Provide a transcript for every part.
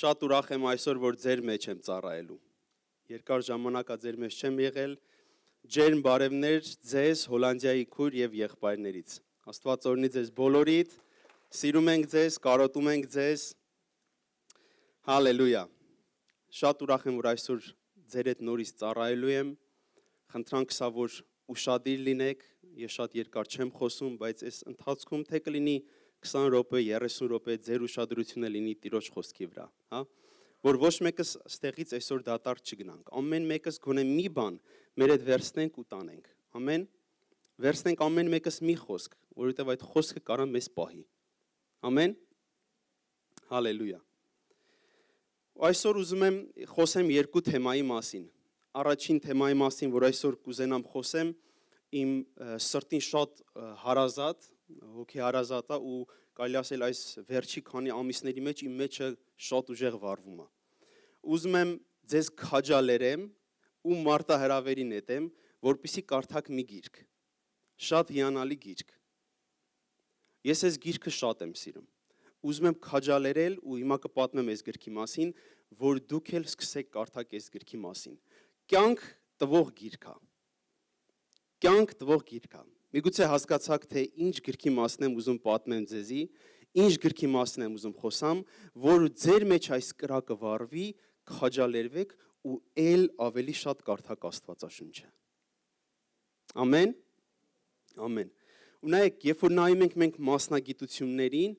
Շատ ուրախ եմ այսօր, որ ձեր մեջ եմ ծառայելու։ Երկար ժամանակա ձեր մեջ չեմ եղել։ Ջերմ բարևներ ձեզ Հոլանդիայի քույր եւ եղբայրներից։ Աստված օրհնի ձեզ բոլորիդ։ Սիրում ենք ձեզ, կարոտում ենք ձեզ։ Հալելույա։ Շատ ուրախ եմ, որ այսօր ձեր հետ նորից ծառայելու եմ։ Խնդրանք սա, որ ուշադիր լինեք։ Ես շատ երկար չեմ խոսում, բայց այս ընթացքում թե կլինի 20 րոպե, 30 րոպե ձեր ուշադրությունը լինի Տիրոջ խոսքի վրա, հա? Որ ոչ մեկս ստեղից այսօր դատարկ չգնանք։ Ամեն մեկս գոնե մի բան մեր հետ վերցնենք ու տանենք։ Ամեն վերցնենք ամեն մեկս մի խոսք, որովհետև այդ խոսքը կարա մեզ պահի։ Ամեն։ Հալելույա։ Այսօր ուզում եմ խոսեմ երկու թեմայի մասին։ Առաջին թեմայի մասին, որ այսօր կուզենամ խոսեմ, իմ սրտին շատ հարազատ, հոգի հարազատ է ու կարելի ասել այս վերջի քանի ամիսների մեջ իմ մեջը շատ ուժեղ վառվում է։ Ուզում եմ ձեզ քաջալերեմ ու մարտահրավերի նետեմ, որպեսզի կարդաք մի գիրք։ Շատ հիանալի գիրք։ Ես այս գիրքը շատ եմ սիրում։ Ուզում եմ քաջալերել ու հիմա կպատմեմ այս գրքի մասին, որ դուք էլ սկսեք կարդալ այս գրքի մասին։ Կյանք տվող գիրք է։ Կյանք տվող գիրք է։ Միգուցե հասկացաք, թե ինչ գրքի մասն եմ ուզում պատմեմ ձեզի, ինչ գրքի մասն եմ ուզում խոսամ, որ ձեր մեջ այս կրակը վառվի, քաջալերվեք ու ել ավելի շատ կարդաք Աստվածաշունչը։ Ամեն։ Ամեն։ Ու նայեք, երբ որ նայում ենք մենք մասնագիտություններին,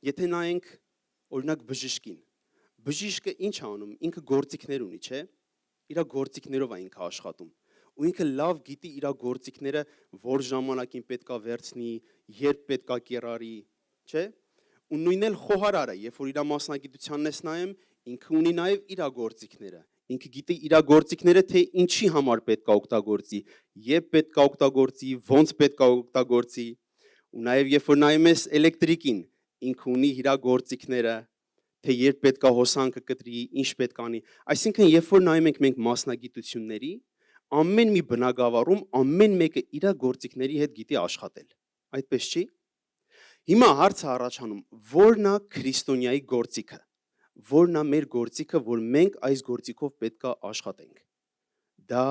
եթե նայենք օրինակ բժիշկին, բժիշկը ինչ է անում, ինքը գործիքներ ունի, չէ՞։ Իր գործիքներով է ինքը աշխատում։ Ու ինքը լավ գիտի իր գործիքները, որ ժամանակին պետքա վերցնի, երբ պետքա կիրառի, չէ՞։ Ու նույնն էլ խոհարարը, երբ որ իր մասնագիտությանն ես նայում, ինքը ունի նաև իր գործիքները։ Ինքը գիտի իր գործիքները, թե ինչի համար պետքա օգտագործի, երբ պետքա օգտագործի, ոնց պետքա օգտագործի։ Ու նաև երբ որ նայում ես էլեկտրիկին, ինքը ունի իր գործիքները, թե երբ պետքա հոսանքը կտրի, ինչ պետք անի։ Այսինքն, երբ որ նայում ենք մենք մասնագիտությունների, ամեն մի բնագավառում ամեն մեկը իր գործիքների հետ գիտի աշխատել։ Այդպես չի։ Հիմա հարցը առաջանում, ո՞րն է քրիստոնյայի գործիքը։ Ո՞րն է մեր գործիքը, որ մենք այս գործիքով պետքա աշխատենք։ Դա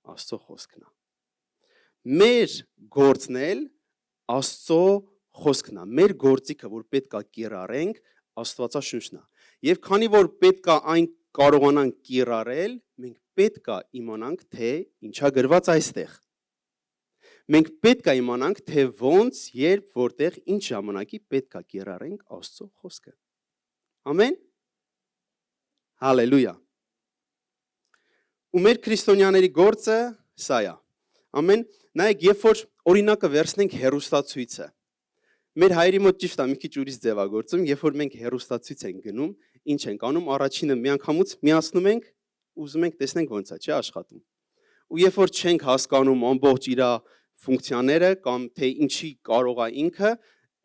Աստծո խոսքն է։ Մեր գործն էլ Աստծո խոսքն է։ Մեր գործիքը, որ պետքա կիրառենք, Աստվածաշունչն է։ Եվ քանի որ պետքա այն կարողանանք կիրառել, մենք պետքա իմանանք, թե ինչա գրված այստեղ։ Մենք պետքա իմանանք, թե ոնց, երբ, որտեղ, ինչ ժամանակի պետքա կիրառենք Աստծո խոսքը։ Ամեն։ Հալելույա։ Ու մեր քրիստոնյաների գործը սա է։ Ամեն։ Նայեք, երբ որ օրինակը վերցնենք հեռուստացույցը։ Մեր հայրի մոտ ճիշտ է, մի քիչ ուրիշ ձևագործում, երբ որ մենք հեռուստացույց ենք գնում, ինչ ենք անում, առաջինը միանգամից միացնում ենք, ուզում ենք տեսնենք ոնց է, չէ՞ աշխատում։ Ու երբ որ չենք հասկանում ամբողջ իր ֆունկցիաները կամ թե ինչի կարող է ինքը,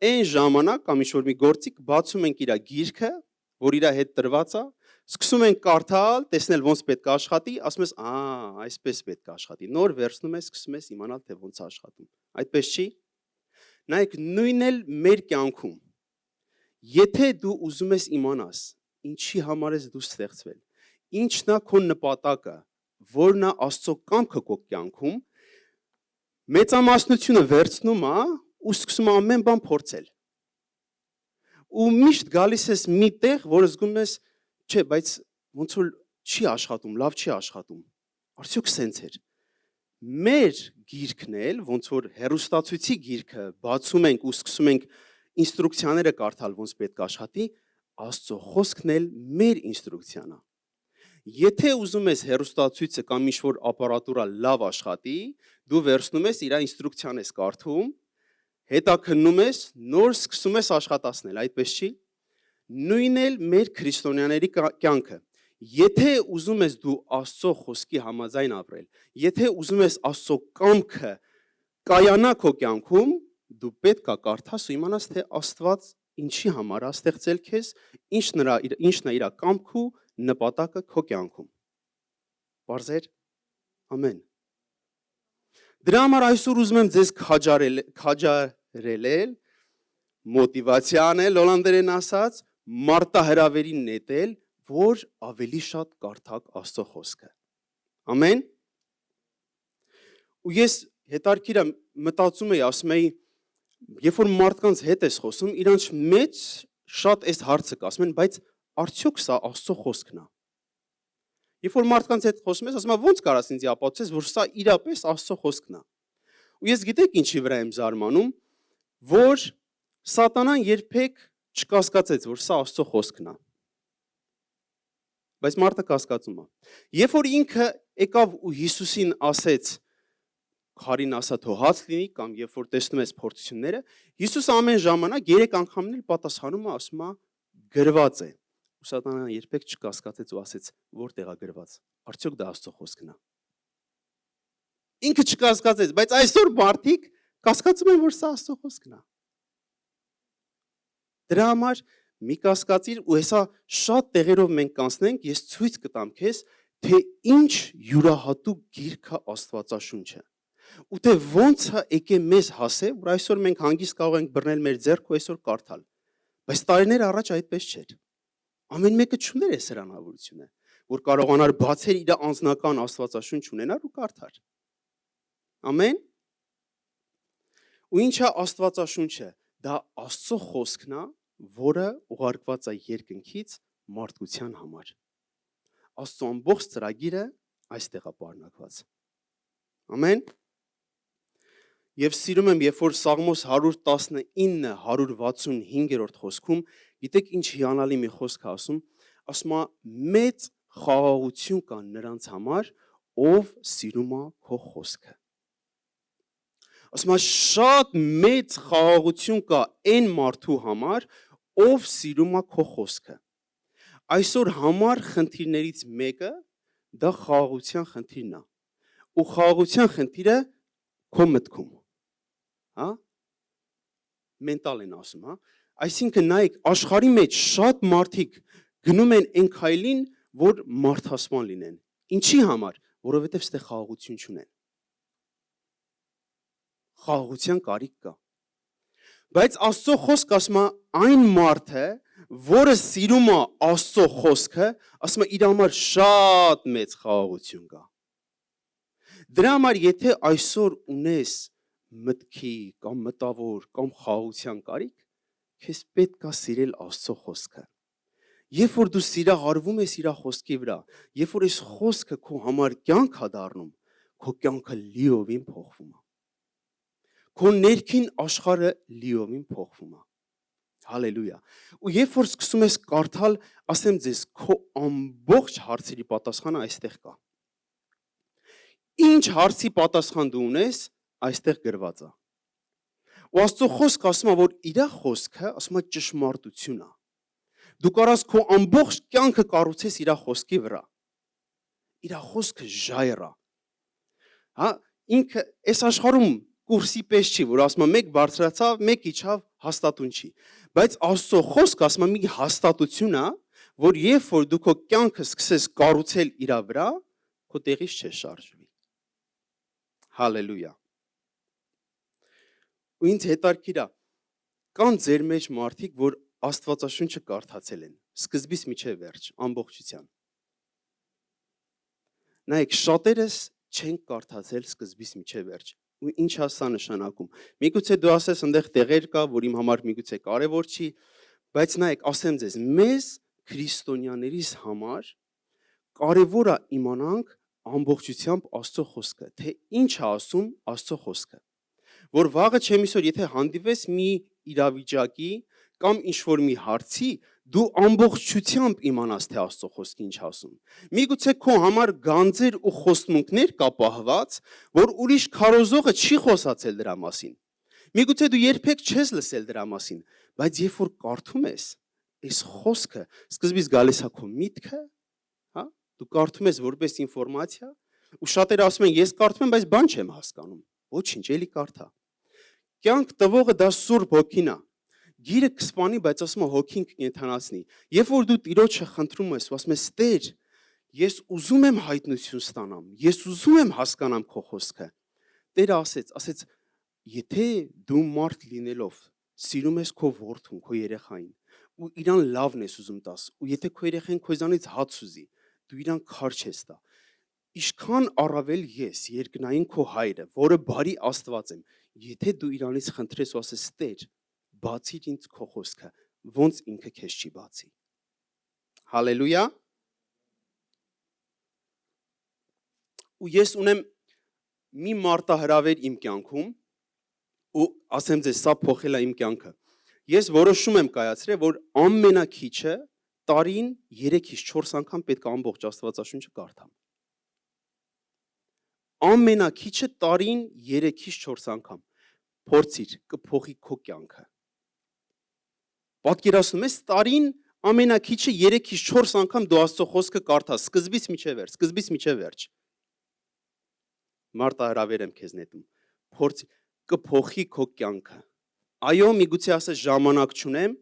այն ժամանակ կամ ինչ-որ մի գործիք բացում ենք իր գիրքը, որ իր հետ տրված է, սկսում ենք կարդալ, տեսնել ոնց պետք է աշխատի, ասում ես, այսպես պետք է աշխատի։ Նոր վերցնում ես, սկսում ես իմանալ, թե ոնց է աշխատում։ Այդպես չի։ Նայեք, նույնն էլ մեր կյանքում։ Եթե դու ուզում ես իմանաս, ինչի համար ես դու ստեղծվել, ինչն է քո նպատակը, որն է Աստծո կամքը քո կյանքում, մեծամասնությունը վերցնում է ու սկսում է ամեն բան փորձել։ Ու միշտ գալիս ես մի տեղ, որ զգում ես, չէ, բայց ոնց որ չի աշխատում, լավ չի աշխատում։ Արդյոք սենց էր։ Մեր գիրքն էլ, ոնց որ հեռուստացույցի գիրքը բացում ենք ու սկսում ենք ինստրուկցիաները կարդալ, ոնց պետք է աշխատի, Աստծո խոսքն էլ մեր ինստրուկցիան է։ Եթե ուզում ես հեռուստացույցը կամ ինչ-որ ապարատուրա լավ աշխատի, դու վերցնում ես իր ինստրուկցիան ես կարդում, հետաքննում ես, նոր սկսում ես աշխատացնել, այդպես չի։ Նույնն էլ մեր քրիստոնյաների կյանքը։ Եթե ուզում ես դու Աստծո խոսքի համաձայն ապրել, եթե ուզում ես Աստծո կամքը կայանա քո կյանքում, դու պետք է կարդաս ու իմանաս, թե Աստված ինչի համար է ստեղծել քեզ, ինչն է իր կամքը ու նպատակը քո կյանքում։ Պարզեր։ Ամեն։ Դրա համար այսօր ուզում եմ ձեզ քաջարել, մոտիվացիա անել, հոլանդերեն ասած, մարտահրավերին նետել, որ ավելի շատ կարդաք Աստծո խոսքը։ Ամեն։ Ու ես հետարքիր եմ մտածում եի, ասում էի, երբ որ մարդկանց հետ ես խոսում, իրանց մեջ շատ այս հարցը կա, ասում են, բայց արդյոք սա Աստծո խոսքն է։ Երբ որ մարդկանց հետ խոսում ես, ասում եմ, ո՞նց կարաս ինձ ապացուցես, որ սա իրապես Աստծո խոսքն է։ Ու ես գիտեք ինչի վրա եմ զարմանում, որ սատանան երբեք չկասկածեց, որ սա Աստծո խոսքն է։ Բայց մարդը կասկածում է։ Երբ որ ինքը եկավ ու Հիսուսին ասեց, քարին ասա թող հաց լինի, կամ երբ որ տեսնում ես փորձությունները, Հիսուս ամեն ժամանակ 3 անգամներ պատասխանում է, ասում է գրված է։ Ու սատանան երբեք չկասկածեց ու ասեց, որտեղ է գրված։ Արդյոք դա Աստծո խոսքն է։ Ինքը չկասկածեց, բայց այսօր մարդիկ կասկածում են, որ սա Աստծո խոսքն է։ Դրա համար մի կասկածիր ու հեսա շատ տեղերով մենք կանցնենք, ես ցույց կտամ քեզ, թե ինչ յուրահատուկ գիրք է Աստվածաշունչը։ Ու թե ոնց է եկե մեզ հասե, որ այսօր մենք հանգիստ կարող ենք բռնել մեր ձեռք ու այսօր կարդալ։ Բայց տարիներ առաջ այդպես չէր։ Ամեն մեկը չուներ այս հնարավորությունը, որ կարողանար բացեր իր անձնական Աստվածաշունչ ունենար ու կարդար։ Ամեն։ Ու ինչ է Աստվածաշունչը։ Դա Աստծո խոսքն է, որը ուղարկված է երկնքից մարդկության համար։ Աստծո ամբողջ ծրագիրը այստեղ է պարունակված։ Ամեն։ Եվ սիրում եմ, երբ որ Սաղմոս 119-165-րդ խոսքում, գիտեք ինչ հիանալի մի խոսք է ասում, ասում է մեծ խաղաղություն կա նրանց համար, ով սիրում է քո խոսքը։ Ասում է շատ մեծ խաղաղություն կա այն մարդու համար, ով սիրում է քո խոսքը։ Այսօր համար խնդիրներից մեկը դա խաղաղության խնդիրն է։ Ու խաղաղության խնդիրը քո մտքում։ Հա? Մենտալ են ասում, հա? Այսինքն նայեք, աշխարհի մեջ շատ մարդիկ գնում են այն քայլին, որ մարդասման լինեն։ Ինչի համար? Որովհետև ստե խաղաղություն չունեն։ Խաղաղության կարիք կա։ Բայց Աստծո խոսքը ասում է այն մարդը, որը սիրում է Աստծո խոսքը, ասում է իր համար շատ մեծ խաղաղություն կա։ Դրա համար եթե այսօր ունես մտքի կամ մտավոր կամ խաղաղության կարիք, քեզ պետք է սիրել Աստծո խոսքը։ Երբ որ դու սիրահարվում ես իր խոսքի վրա, երբ որ այս խոսքը քո համար կյանք է դառնում, քո կյանքը լիովին փոխվում է։ Քո ներքին աշխարհը լիովին փոխվում է։ Հալելույա։ Ու երբ որ սկսում ես կարդալ, ասեմ ձեզ, քո ամբողջ հարցերի պատասխանը այստեղ կա։ Ինչ հարցի պատասխան դու ունես, այստեղ գրված է։ Ու Աստծո խոսքը ասում է, որ իր խոսքը, ասում է ճշմարտություն է։ Դու կարաս քո ամբողջ կյանքը կառուցես իր խոսքի վրա։ Իր խոսքը ժայռ է։ Հա, ինքը այս աշխարհում կուրսի պես չի, որ ասում է մեկ բարձրացավ, մեկ իջավ, հաստատուն չի։ Բայց Աստծո խոսքը ասում է մի հաստատություն է, որ երբ որ դու քո կյանքը սկսես կառուցել իր վրա, քո տեղից չշարժվի։ Հալելույա։ Ու ինձ հետարքիր է, կան ձեր մեջ մարդիկ, որ Աստվածաշունչը կարդացել են, սկզբից մինչև վերջ, ամբողջության։ Նայեք, շատերս չեն կարդացել սկզբից մինչև վերջ։ Ու ինչ է սա նշանակում։ Միգուցե դու ասես, այնտեղ տեղեր կա, որ իմ համար միգուցե կարևոր չի, բայց նայեք, ասեմ ձեզ, մեզ քրիստոնյաներիս համար կարևոր է իմանանք ամբողջությամբ Աստծո խոսքը, թե ինչ է ասում Աստծո խոսքը։ Որ վաղը չեմ իսօր, եթե հանդիպես մի իրավիճակի կամ ինչ-որ մի հարցի, դու ամբողջությամբ իմանաս, թե Աստծո խոսքը ինչ ասում։ Միգուցե քո համար գանձեր ու խոստմունքներ կա պահված, որ ուրիշ քարոզողը չի խոսացել դրա մասին։ Միգուցե դու երբեք չես լսել դրա մասին, բայց երբ որ կարդում ես, այս խոսքը սկզբից գալիս է քո միտքը, հա? Դու կարդում ես որպես ինֆորմացիա, ու շատերը ասում են, ես կարդում եմ, բայց բան չեմ հասկանում։ Ոչինչ, էլի կարդա։ Կյանք տվողը դա Սուրբ Հոգին է։ Գիրը կսպանի, բայց ասում է հոգին կկենդանացնի։ Երբ որ դու Տիրոջը խնդրում ես, ու ասում ես, Տեր, ես ուզում եմ հայտնություն ստանամ, ես ուզում եմ հասկանամ քո խոսքը։ Տերը ասեց, եթե դու մարդ լինելով սիրում ես քո որդուն, քո երեխային, ու իրան լավն ես ուզում տաս, ու եթե քո երեխան քեզանից հաց ուզի, դու իրան քարջ ես տա։ Ինչքան առավել ես, երկնային քո հայրը, որը բարի Աստված եմ, եթե դու իրանից խնդրես ու ասես Տեր, բացիր ինձ քո խոսքը, ոնց ինքը քեզ չի բացի։ Հալելույա։ Ու ես ունեմ մի մարտահրավեր իմ կյանքում, ու ասեմ ձեզ, սա փոխել է իմ կյանքը։ Ես որոշում եմ կայացրել, որ ամենակիչը տարին 3-ից 4 անգամ պետք է ամբողջ Աստվածաշունչը կարդամ։ Ամենակիչը տարին 3-ից 4 անգամ։ Փորձիր, կփոխի քո կյանքը։ Պատկերացնում ես, տարին ամենակիչը 3-ից 4 անգամ դու Աստծո խոսքը կարդաս, սկզբից մինչև վերջ։ Մարտահրավեր եմ քեզ նետում։ Փորձի, կփոխի քո կյանքը։ Այո, միգուցե ասես ժամանակ չունեմ,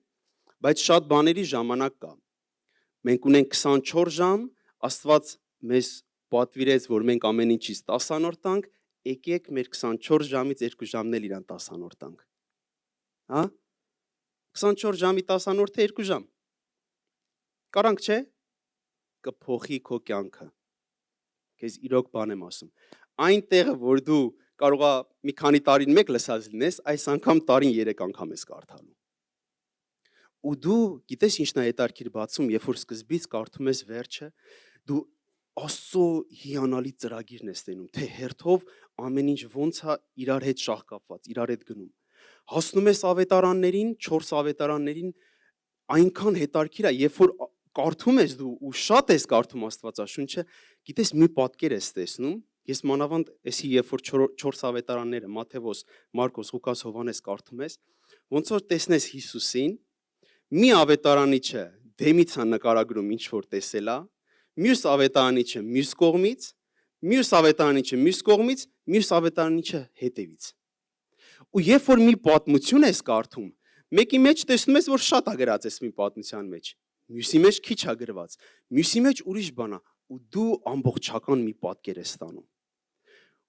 բայց շատ բաների ժամանակ կա։ Մենք ունենք 24 ժամ, Աստված մեզ պատվիրեց, որ մենք ամեն ինչից 10-րդ տանք, եկեք մեր 24 ժամից 2 ժամն էլ իրան 10-րդ տանք։ Հա? 24 ժամի 10-րդը 2 ժամ։ Կարանք, չէ՞։ Կփոխի քո կյանքը։ Քեզ իրոք բան եմ ասում։ Այնտեղը, որ դու կարող է մի քանի տարին մեկ լսած լինես, այս անգամ տարին 3 անգամ ես կարդալու։ Ու դու գիտես ինչն է հետաքրքիր բացում, երբ որ սկզբից կարդում ես վերջը, դու Աստծո հիանալի ծրագիրն ես տենում, թե հերթով ամեն ինչ ոնց է իրար հետ շահկապված, իրար հետ գնում։ Հասնում ես ավետարաններին, 4 ավետարաններին, այնքան հետաքրքիր է, երբ որ կարդում ես դու ու շատ ես կարդում Աստվածաշունչը, գիտես մի պատկեր ես տեսնում։ Ես մանավանդ էսի երբ որ 4 ավետարանները Մատթեոս, Մարկոս, Ղուկաս, Հովհաննես կարդում ես, ոնց որ տեսնես Հիսուսին, մի ավետարանիչը դեմից է նկարագրում ինչ որ տեսել է, մյուս ավետարանիչը մյուս կողմից, մյուս ավետարանիչը մյուս կողմից, մյուս ավետարանիչը հետևից։ Ու երբ որ մի պատմություն ես կարդում, մեկի մեջ տեսնում ես, որ շատ է գրած էս մի պատմության մեջ, մյուսի մեջ քիչ է գրված, մյուսի մեջ ուրիշ բան է, ու դու ամբողջական մի պատկեր ես ստանում։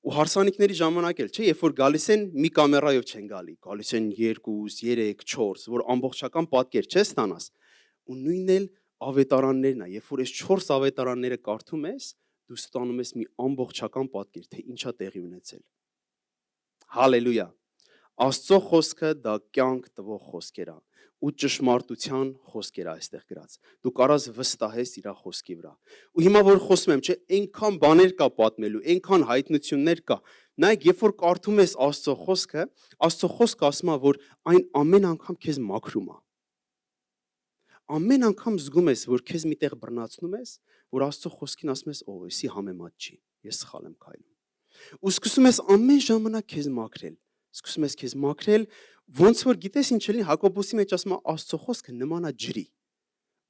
Ու հարսանիքների ժամանակ էլ, չէ, երբ որ գալիս են մի կամերայով չեն գալիս են 2, 3, 4, որ ամբողջական պատկեր չես ստանաս։ Ու նույնն էլ ավետարաններն է, երբ որ այս 4 ավետարանները կարդում ես, դու ստանում ես մի ամբողջական պատկեր, թե ինչա տեղի ունեցել։ Հալելույա։ Աստծո խոսքը դա կյանք տվող խոսքեր է, ու ճշմարտության խոսքեր է այստեղ գրած։ Դու կարաս վստահես իր խոսքի վրա։ Ու հիմա որ խոսում եմ, չէ, այնքան բաներ կա պատմելու, այնքան հայտնություններ կա։ Նայեք, երբ որ կարդում ես Աստծո խոսքը ասում է, որ այն ամեն անգամ քեզ մաքրում է։ Ամեն անգամ զգում ես, որ քեզ միտեղ բռնացնում ես, որ Աստծո խոսքին ասում ես, «Օ, էսի համեմատ չի, ես սխալ եմ քայլում»։ Ու սկսում ես ամեն ժամանակ քեզ մաքրել։ Սկսում ես քեզ մաքրել, ոնց որ գիտես ինչ էլի Հակոբոսի մեջ ասում է Աստծո խոսքը նման է ջրի։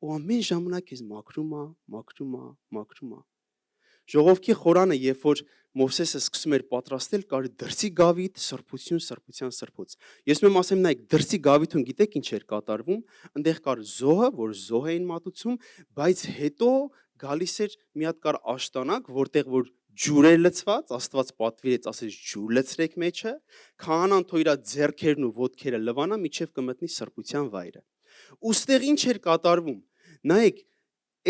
Ու ամեն ժամանակ քեզ մաքրում է։ Ժողովքի խորանը, երբ որ Մովսեսը սկսում էր պատրաստել, կար դրսի գավիթ, սրբություն, սրբության սրբոց։ Ես մեմ ասեմ, նայեք, դրսի գավիթում գիտեք ինչ էր կատարվում, այնտեղ կար զոհը, որ զոհ էին մատուցում, բայց հետո գալիս էր մի հատ կար աշտանակ, որտեղ որ ջուր էր լցված, Աստված պատվիրեց, ասեց ջուր լցրեք մեջը, քահանան թող իր ձեռքերն ու ոտքերը լվանա, միջև կմտնի սրբության վայրը։ Ուստեղ ինչ էր կատարվում։ Նայեք,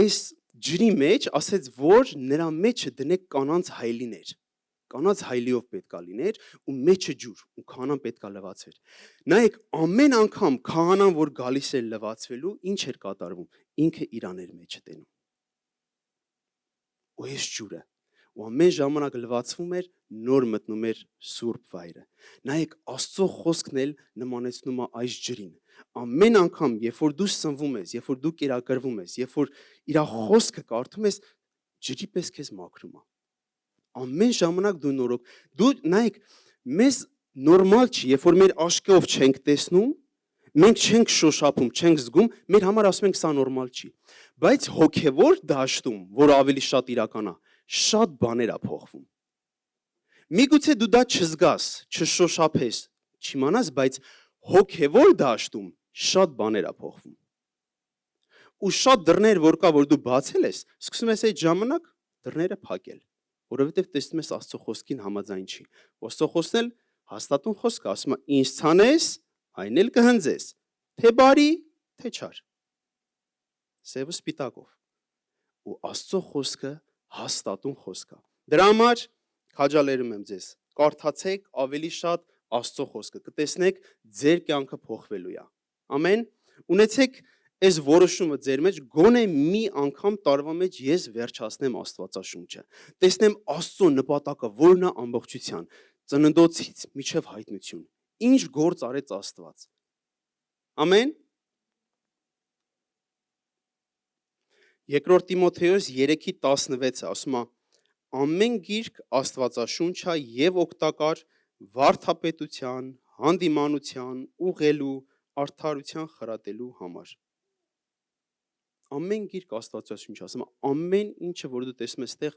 այս ջրի մեջ ասեց, որ նրա մեջը դնեք կանանց հայլիներ։ Կանանց հայլիով պետքա լիներ ու մեջը ջուր, ու քահանան պետքա լվացվեր։ Նայեք, ամեն անգամ քահանան, որ գալիս էր լվացվելու, ինչ էր կատարվում։ Ինքը իրան էր մեջը տենում։ Ու այս ջուրը ու ամեն ժամանակ լվացվում էր, նոր մտնում էր սուրբ վայրը։ Նայեք, Աստծո խոսքն էլ նմանեցնում է այս ջրին։ Ամեն անգամ, երբ որ դու սնվում ես, երբ որ դու կերակրվում ես, երբ որ իր խոսքը կարդում ես, ջրի պես քեզ մաքրում է։ Ամեն ժամանակ դու նորոգ։ Դու նայեք, մեզ նորմալ չի, երբ որ մեր աչքով չենք տեսնում, մենք չենք շոշափում, չենք զգում, մեր համար ասում ենք սա նորմալ չի։ Բայց հոգևոր դաշտում, որ ավելի շատ իրական է, շատ բաներ է փոխվում։ Միգուցե դու դա չզգաս, չշոշափես, չիմանաս, բայց հոգևոր դաշտում շատ բաներ է փոխվում։ Ու շատ դռներ, որ կա, որ դու բացել ես, սկսում ես այդ ժամանակ դռները փակել, որովհետև տեսնում ես Աստծո խոսքին համաձայն չի։ Աստծո խոսքն էլ հաստատուն խոսք է, ասում է, ինձ ցանես, այն էլ կհնձես, թե բարի, թե չար։ սևը սպիտակով։ Ու Աստծո խոսքը հաստատուն խոսք է։ Դրա համար քաջալերում եմ ձեզ, կարդացեք ավելի շատ Աստծո խոսքը, կտեսնեք ձեր կյանքը փոխվելու է։ Ամեն։ Ունեցեք այս որոշումը ձեր մեջ, գոնե մի անգամ տարվա մեջ ես վերջացնեմ Աստվածաշունչը։ Տեսնեմ Աստծո նպատակը որն է ամբողջության, ծննդոցից մինչև հայտնություն։ Ինչ գործ արեց Աստված։ Ամեն։ Երկրորդ Տիմոթեոս 3:16-ը ասում է. ամեն գիրք Աստվածաշունչ է եւ օգտակար վարդապետության, հանդիմանության, ուղղելու, արդարության խրատելու համար։ Ամեն գիրք Աստվածաշունչ է, ասում է ամեն ինչը որ դու տեսնում ես այդտեղ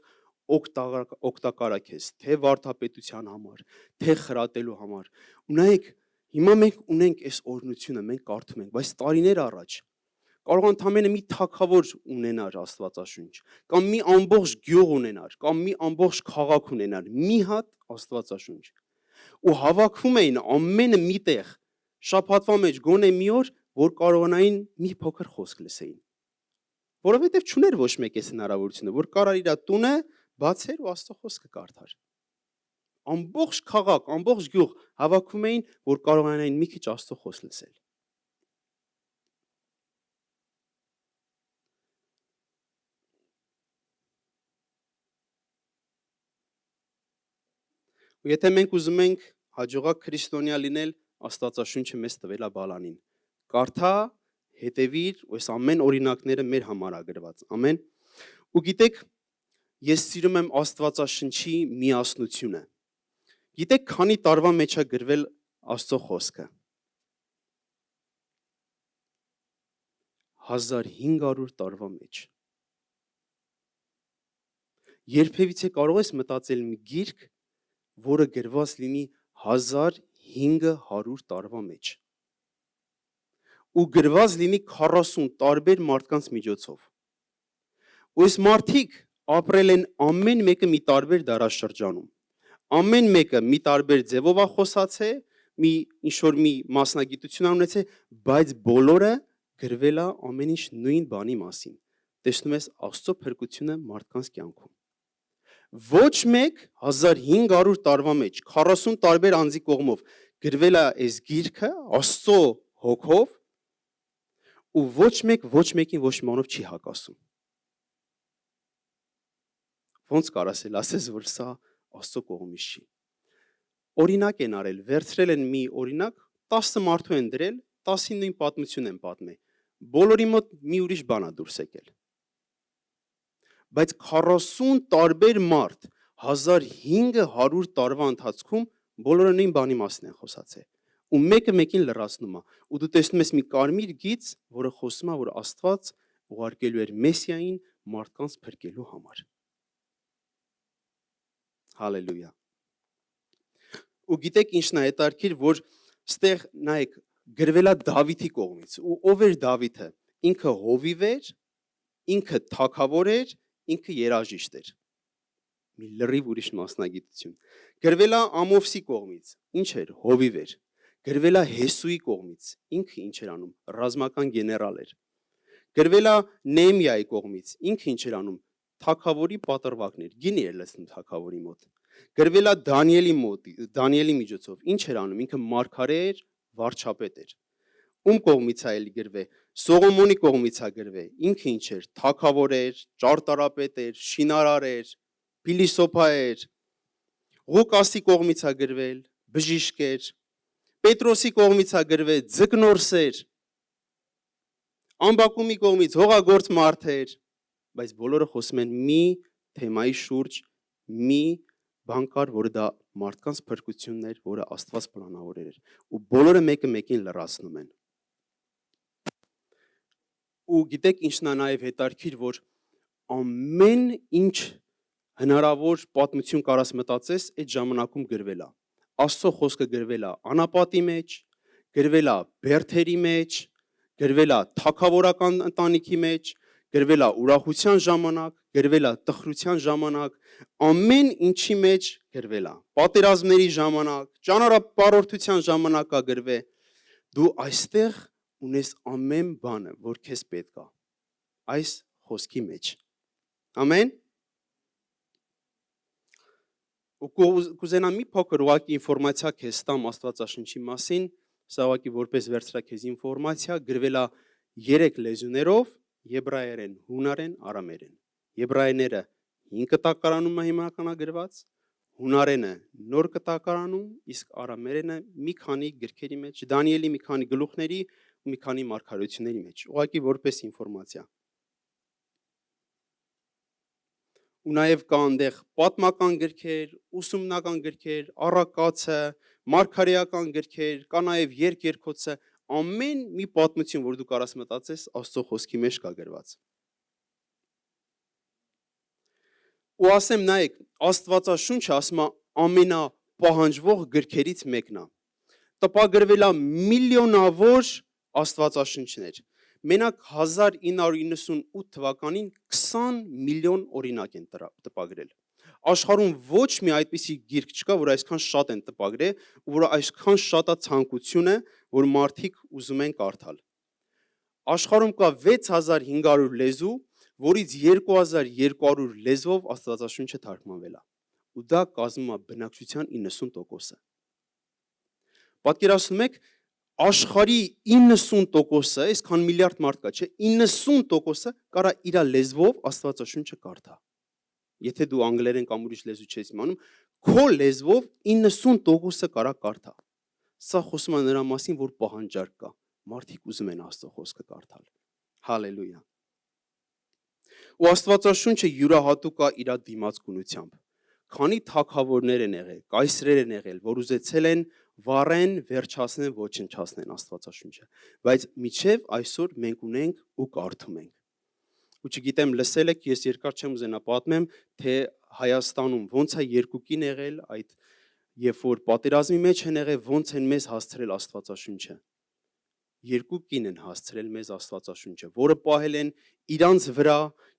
օգտակար է քեզ, թե վարդապետության համար, թե խրատելու համար։ Ունայեք, հիմա մենք ունենք այս օրհնությունը, մենք կարդում ենք, բայց տարիներ առաջ կարող ընդամենը մի թագավոր ունենար Աստվածաշունչ, կամ մի ամբողջ գյուղ ունենար, կամ մի ամբողջ քաղաք ունենար, մի հատ Աստվածաշունչ։ Ու հավաքվում էին ամենը միտեղ, շաբաթվա մեջ գոնե մի օր, որ կարողանային մի փոքր խոսք լսեին։ Որովհետև չուներ ոչ մեկ այս հնարավորությունը, որ կարար իր տունը բացեր ու Աստծո խոսքը կարդար։ Ամբողջ քաղաք, ամբողջ գյուղ հավաքվում էին, որ կարողանային մի քիչ Աստծո խոսք լսել։ Ու եթե մենք ուզում ենք հաջողակ քրիստոնյա լինել, Աստվածաշունչը մեզ տվել է բալանին։ Կարդա, հետևիր, ու այս ամեն օրինակները մեր համար ագրված։ Ամեն։ Ու գիտեք, ես սիրում եմ Աստվածաշնչի միասնությունը։ Գիտեք, քանի տարվա մեջ է գրվել Աստծո խոսքը։ 1500 տարվա մեջ։ Երբևիցե կարող ես մտածել մի գիրք, որը գրված լինի 1500 տարվա մեջ։ Ու գրված լինի 40 տարբեր մարդկանց միջոցով։ Ու այս մարդիկ ապրել են ամեն մեկը մի տարբեր դարաշրջանում։ Ամեն մեկը մի տարբեր ձևով է խոսացել, մի ինչ-որ մի մասնագիտություն ունեցել, բայց բոլորը գրվել է ամեն ինչ նույն բանի մասին։ Տեսնում ես Աստծո փրկությունը մարդկանց կյանքում։ Ոչ մեկ 1500 տարվա մեջ 40 տարբեր անձի կողմով գրվել է այս գիրքը Աստծո հոգով ու ոչ մեկին ոչ մանով չի հակասում։ Ոնց կարաս ասես, որ սա Աստծո կողմից չի։ Օրինակ են արել, վերցրել են մի օրինակ, 10 մարդու են դրել, 10-ին նույն պատմություն են պատմել։ Բոլորի մոտ մի ուրիշ բան է դուրս եկել։ Բայց 40 տարբեր մարդ 1500 տարվա ընթացքում բոլորը նույն բանի մասին են խոսացել։ Ու մեկը մեկին լրացնում է։ Ու դու տեսնում ես մի կարմիր գիծ, որը խոսում է, որ Աստված ուղարկելու էր Մեսիային մարդկանց փրկելու համար։ Հալելույա։ Ու գիտեք ինչն է հետաքրքիր, որ ստեղ նայեք գրվել է Դավիթի կողմից։ Ու ով էր Դավիթը։ Ինքը հովիվ էր, ինքը թագավոր էր, ինքը երաժիշտ էր։ Մի լրիվ ուրիշ մասնագիտություն։ Գրվել է Ամովսի կողմից, ինչ էր, հովիվ էր։ Գրվել է Հեսուի կողմից, ինքը ինչ էր անում, ռազմական գեներալ էր։ Գրվել է Նեեմիայի կողմից, ինքը ինչ էր անում, թագավորի պատրվակն էր, գինի էր լցնում թագավորի մոտ։ Գրվել է Դանիելի միջոցով, ինչ էր անում, ինքը մարգարե էր, վարչապետ էր։ Ում կողմից է էլի գրվել, Սողոմոնի կողմից է գրվել, ինքը ինչ էր, թագավոր էր, ճարտարապետ էր, շինարար էր, փիլիսոփա էր։ Ղուկասի կողմից է գրվել, բժիշկ էր։ Պետրոսի կողմից է գրվել, ձկնորս էր։ Ամբակումի կողմից հողագործ մարդ էր, բայց բոլորը խոսում են մի թեմայի շուրջ, մի բան կար, որը դա մարդկանց փրկությունն էր, որը Աստված պլանավորել էր, ու բոլորը մեկը մեկին լրացնում են։ Ու գիտեք ինչն է նաև հետաքրքիր, որ ամեն ինչ հնարավոր պատմություն կարաս մտածես, այդ ժամանակում գրվել է։ Աստծո խոսքը գրվել է անապատի մեջ, գրվել է բերդերի մեջ, գրվել է թագավորական ընտանիքի մեջ, գրվել է ուրախության ժամանակ, գրվել է տխրության ժամանակ, ամեն ինչի մեջ գրվել է։ Պատերազմների ժամանակ, ճանապարհորդության ժամանակ է գրվել։ Դու այստեղ ունես ամեն բանը, որ քեզ պետք է։ այս խոսքի մեջ։ Ամեն։ Ու կուզենամ մի փոքր ուղղակի ինֆորմացիա քեզ տամ Աստվածաշնչի մասին, սա ուղղակի որպես վերցրակեզ ինֆորմացիա, գրվել է 3 լեզուներով՝ եբրայերեն, հունարեն, արամերեն։ Եբրայերենը 5 կտակարանում է հիմնականագրված, հունարենը նոր կտակարանում, իսկ արամերենը մի քանի գրքերի մեջ, Դանիելի մի քանի գլուխների ու մի քանի մարգարեությունների մեջ, ուղղակի որպես ինֆորմացիա։ Ու նաև կա այնտեղ պատմական գրքեր, ուսումնական գրքեր, առակացը, մարգարեական գրքեր, կա նաև երկերկոցը, ամեն մի պատմություն, որ դու կարաս մտածես, Աստծո խոսքի մեջ կա գրված։ Ու ասեմ նայեք, Աստվածաշունչը ասում է ամենապահանջվող գրքերից մեկն է։ Տպագրվել է միլիոնավոր աստվածաշնչներ։ Մենակ 1998 թվականին 20 միլիոն օրինակ են տպագրել։ Աշխարհում ոչ մի այդպիսի գիրք չկա, որ այսքան շատ են տպագրել, ու որ այսքան շատ է ցանկությունը, որ մարդիկ ուզում են կարդալ։ Աշխարհում կա 6500 լեզու, որից 2200 լեզվով Աստվածաշունչը թարգմանվել է։ Ու դա կազմում է բնակչության 90%-ը։ Պատկերացնում եք, աշխարհի 90%-ը, այսքան միլիարդ մարդ կա, չէ, 90%-ը կարա իր լեզվով Աստվածաշունչը կարդա։ Եթե դու անգլերեն կամ ուրիշ լեզու չես իմանում, քո լեզվով 90%-ը կարա կարդա։ Սա խոսում է նրա մասին, որ պահանջարկ կա։ Մարդիկ ուզում են Աստծո խոսքը կարդալ։ Հալելույա։ Ու Աստվածաշունչը յուրահատուկ է իր դիմացկունությամբ։ Քանի թագավորներ են եղել, կայսրեր են եղել, որ ուզեցել են վառեն, վերջացնեն, ոչնչացնեն Աստվածաշունչը, բայց մինչև այսօր մենք ունենք ու կարդում ենք։ Ու չգիտեմ, լսել եք, ես երկար չեմ ուզենա պատմեմ, թե Հայաստանում ոնց է երկուկին եղել, այդ երբ որ պատերազմի մեջ են եղել, ոնց են մեզ հասցրել Աստվածաշունչը։ Երկուկին են հասցրել մեզ Աստվածաշունչը, որը պահել են իրանց վրա,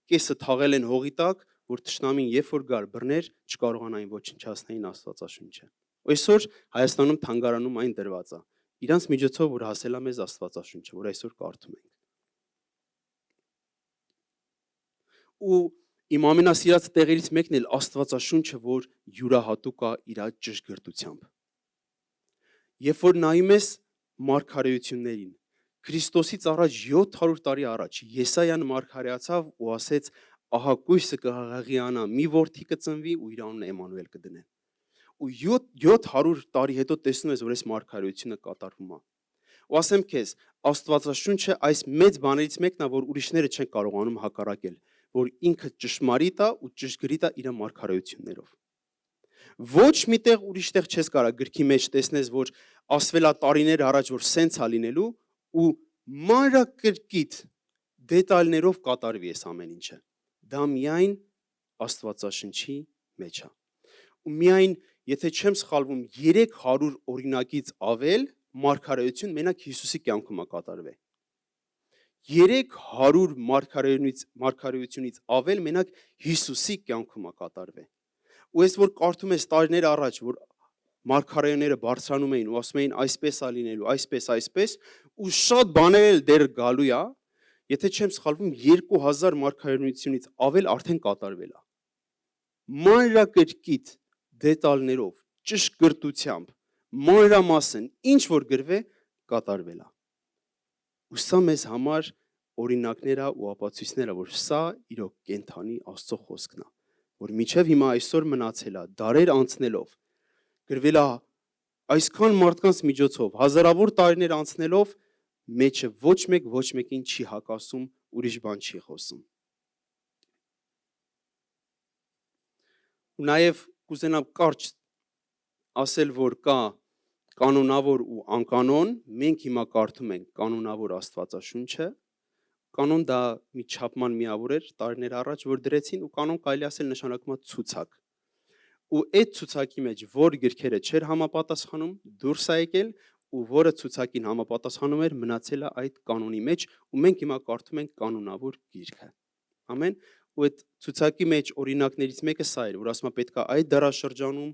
կեսը թաղել են հողի տակ, որ թշնամին երբ որ գար բռներ, չկարողանային ոչնչացնեին Աստվածաշունչը։ Այսօր Հայաստանում թանգարանում այն դրված է։ Իրանց միջոցով որ հասել է մեզ Աստվածաշունչը, որ այսօր կարդում ենք։ Ու իմ ամենասիրած տեղերից մեկն էլ Աստվածաշունչը, որ յուրահատուկ է իր ճշգրտությամբ։ Երբ որ նայում ես մարգարեություններին, Քրիստոսից առաջ 700 տարի առաջ Եսայան մարգարեացավ ու ասեց. «Ահա կույսը կհաղիանա, մի որդի կծնվի ու իր անունը Էմանուել կդնեն»։ Ու 700 տարի հետո տեսնում ես, որ այս մարգարեությունը կատարվում է։ Ու ասեմ քեզ, Աստվածաշունչը այս մեծ բաներից մեկն է, որ ուրիշները չեն կարողանում հակառակել, որ ինքը ճշմարիտ է ու ճշգրիտ է իր մարգարեություններով։ Ոչ միտեղ ուրիշտեղ չես կարա գրքի մեջ տեսնես, որ ասվել է տարիներ առաջ, որ սենց է լինելու ու մանրակրկիտ դետալներով կատարվի այս ամեն ինչը։ Դա միայն Աստվածաշնչի մեջ է։ Ու միայն, եթե չեմ սխալվում, 300 օրինակից ավել մարգարեություն մենակ Հիսուսի կյանքում է կատարվել։ 300 մարգարեությունից ավել մենակ Հիսուսի կյանքում է կատարվել։ Ու ես որ կարդում ես տարիներ առաջ, որ մարգարեները բարձրանում էին ու ասում էին այսպես է լինելու, այսպես, ու շատ բաներ էլ դեռ գալու է, եթե չեմ սխալվում, 2000 մարգարեությունից ավել արդեն կատարվել է։ Մանրակրկիտ դետալներով, ճշգրտությամբ, մանրամասն, ինչ որ գրվե, կատարվել է։ Ու սա մեզ համար օրինակներ է ու ապացույցներ է, որ սա իրոք կենթանի Աստծո խոսքն է, որ մինչև հիմա այսօր մնացել է, դարեր անցնելով, գրվել է այսքան մարդկանց միջոցով, հազարավոր տարիներ անցնելով, մեջը ոչ մեկին չի հակասում, ուրիշ բան չի խոսում։ Ու նաև կուզենամ կարճ ասել, որ կա կանոնավոր ու անկանոն, մենք հիմա կարդում ենք կանոնավոր Աստվածաշունչը, կանոն դա մի չափման միավոր էր տարիներ առաջ, որ դրեցին ու կանոն կարելի ասել նշանակում է ցուցակ։ Ու այդ ցուցակի մեջ որ գրքերը չէր համապատասխանում, դուրս է եկել ու որը ցուցակին համապատասխանում էր, մնացել է այդ կանոնի մեջ ու մենք հիմա կարդում ենք կանոնավոր գիրքը։ Ամեն։ Ու այդ ցուցակի մեջ օրինակներից մեկը սա էր, որ ասում է պետք է այդ դարաշրջանում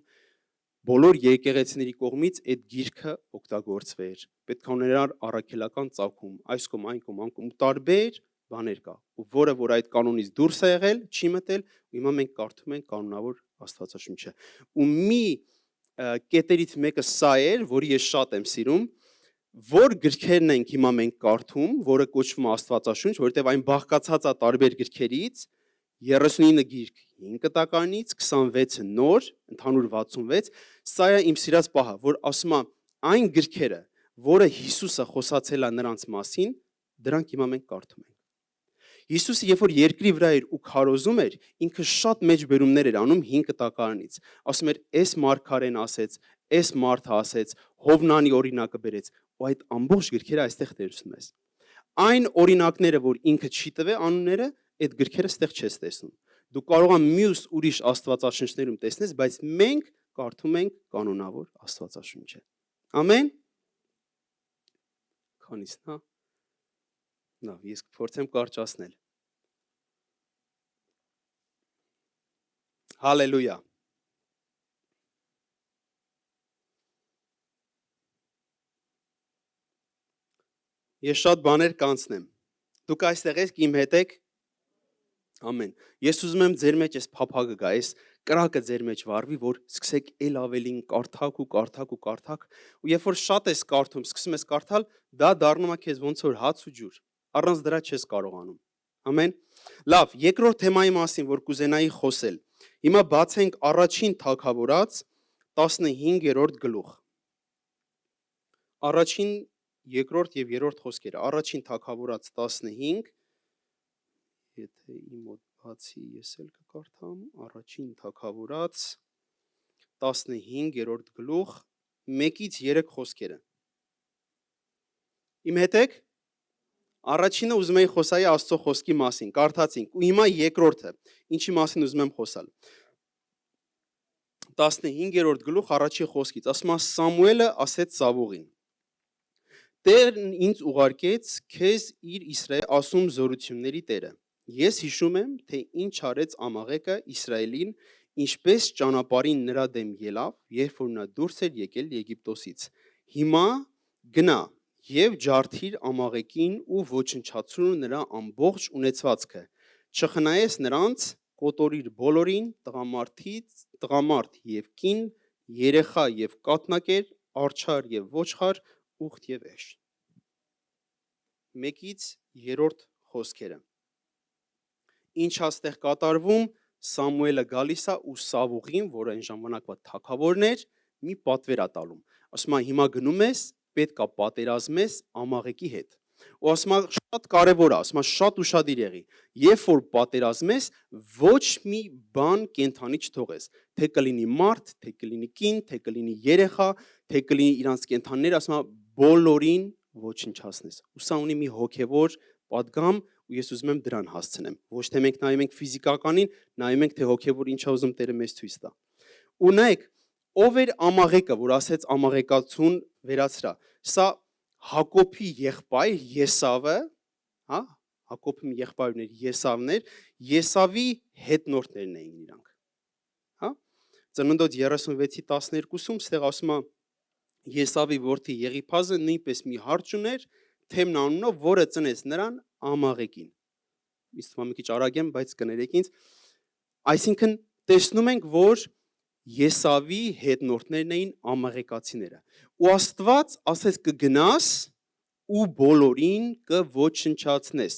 բոլոր եկեղեցիների կողմից այդ գիրքը օգտագործվեր։ Պետք է ուներ առաքելական ծագում, այս կողմ, այն կողմ, տարբեր բաներ կա, ու որը որ այդ կանոնից դուրս է եղել, չի մտել, ու հիմա մենք կարդում ենք կանոնավոր Աստվածաշունչը։ Ու մի կետերից մեկը սա էր, որի ես շատ եմ սիրում, որ գրքերն ենք հիմա մենք կարդում, որը կոչվում է Աստվածաշունչ, որովհետև այն բաղկացած է տարբեր գրքերից, 39 գիրք 5 տականից, 26-ը նոր, ընդհանուր 66, սա է իմ սիրած պահը, որ ասում է այն գրքերը, որը Հիսուսը խոսացել է նրանց մասին, դրանք հիմա մենք կարդում ենք։ Հիսուսը երբ որ երկրի վրա էր ու քարոզում էր, ինքը շատ մեջբերումներ էր անում 5 տականից։ Ասում էր, «Էս մարգարեն ասեց, էս մարդը ասեց, Հովնանի օրինակը բերեց», ու այդ ամբողջ գրքերը այստեղ դերում ես։ Այն օրինակները, որ ինքը չի տվել անունները, այդ գրքերը ստեղ չես տեսնում։ Դու կարող ես մյուս ուրիշ Աստվածաշնչներում տեսնես, բայց մենք կարդում ենք կանոնավոր Աստվածաշունչը։ Ամեն։ Քանիսն, հա։ Լավ, ես կփորձեմ կարճացնել։ Հալելույա։ Ես շատ բաներ կանցնեմ։ Դուք այստեղ եք, իմ հետ եք։ Ամեն։ Ես ուզում եմ ձեր մեջ այս փափագը գա, այս կրակը ձեր մեջ վառվի, որ սկսեք ել ավելին կարդակ ու կարդակ ու կարդակ, ու երբ որ շատ ես կարդում, սկսում ես կարդալ, դա դառնում է քեզ ոնց որ հաց ու ջուր։ Առանց դրա չես կարողանում։ Ամեն։ Լավ, երկրորդ թեմայի մասին, որ կուզենայի խոսել։ Հիմա բացենք առաջին թագավորաց 15-րդ գլուխ։ Առաջին, երկրորդ եւ երրորդ խոսքերը։ Առաջին թագավորաց 15, եթե իմ մոտ բացի ես էլ կկարդամ, առաջին թագավորաց 15-րդ գլուխ 1-ից 3 խոսքերը։ Իմ հետ եք։ Առաջինը ուզում եմ խոսայի Աստծո խոսքի մասին, կարդացինք, ու հիմա երկրորդը, ինչի մասին ուզում եմ խոսալ։ 15-րդ գլուխ առաջի խոսքից, ասում է Սամուելը ասեց Սավուղին. Տերն ինձ ուղարկեց քեզ իր Իսրայել ասում զորությունների Տերը։ Ես հիշում եմ, թե ինչ արեց Ամաղեկը Իսրայելին, ինչպես ճանապարհին նրա դեմ ելավ, երբ որ նա դուրս էր եկել Եգիպտոսից։ Հիմա գնա եւ ջարդիր Ամաղեկին ու ոչնչացրու նրա ամբողջ ունեցվածքը։ Չխնայես նրանց, կոտորիր բոլորին, տղամարդ եւ կին, երեխա եւ կաթնակեր, արջար եւ ոչխար, ուխտ եւ էշ։ 1-ից 3 խոսքերը։ Ինչ աստեղ կատարվում, Սամուելը գալիս է ու Սավուղին, որը այն ժամանակվա թագավորն էր, մի պատվեր է տալում։ Ասում է հիմա գնում ես, պետք է պատերազմես Ամաղեկի հետ։ Ու ասում է շատ կարևոր է, ասում է շատ ուշադիր եղի։ Երբ որ պատերազմես, ոչ մի բան կենթանի չթողես, թե կլինի մարդ, թե կլինի կին, թե կլինի երեխա, թե կլինի իրանց կենթանիներ, ասում է բոլորին ոչնչացնես։ Ու սա ունի մի հոգևոր պատգամ, ու ես ուզում եմ դրան հասցնեմ։ Ոչ թե մենք նայում ենք ֆիզիկականին, նայում ենք թե հոգևոր ինչա ուզում Տերը մեզ ցույց տա։ Ու նայեք, ով էր Ամաղեկը, որ ասեց Ամաղեկացուն վերացրա։ Սա Հակոբի եղբայր Եսավը, հա, Հակոբի եղբայրներ Եսավներ, Եսավի հետնորդներն էին իրանք։ Հա? Ծննդոց 36-12-ում ստեղ ասում է Եսավի որդի Եղիփազը նույնպես մի հարճ ուներ, Թեմն անունով, որը ծնեց նրան Ամաղեկին։ Իսկ թվում մի քիչ արագ եմ, բայց կներեք ինձ։ Այսինքն տեսնում ենք, որ Եսավի հետնորդներն էին ամաղեկացիները։ Ու Աստված ասեց կգնաս ու բոլորին կոչնչացնես։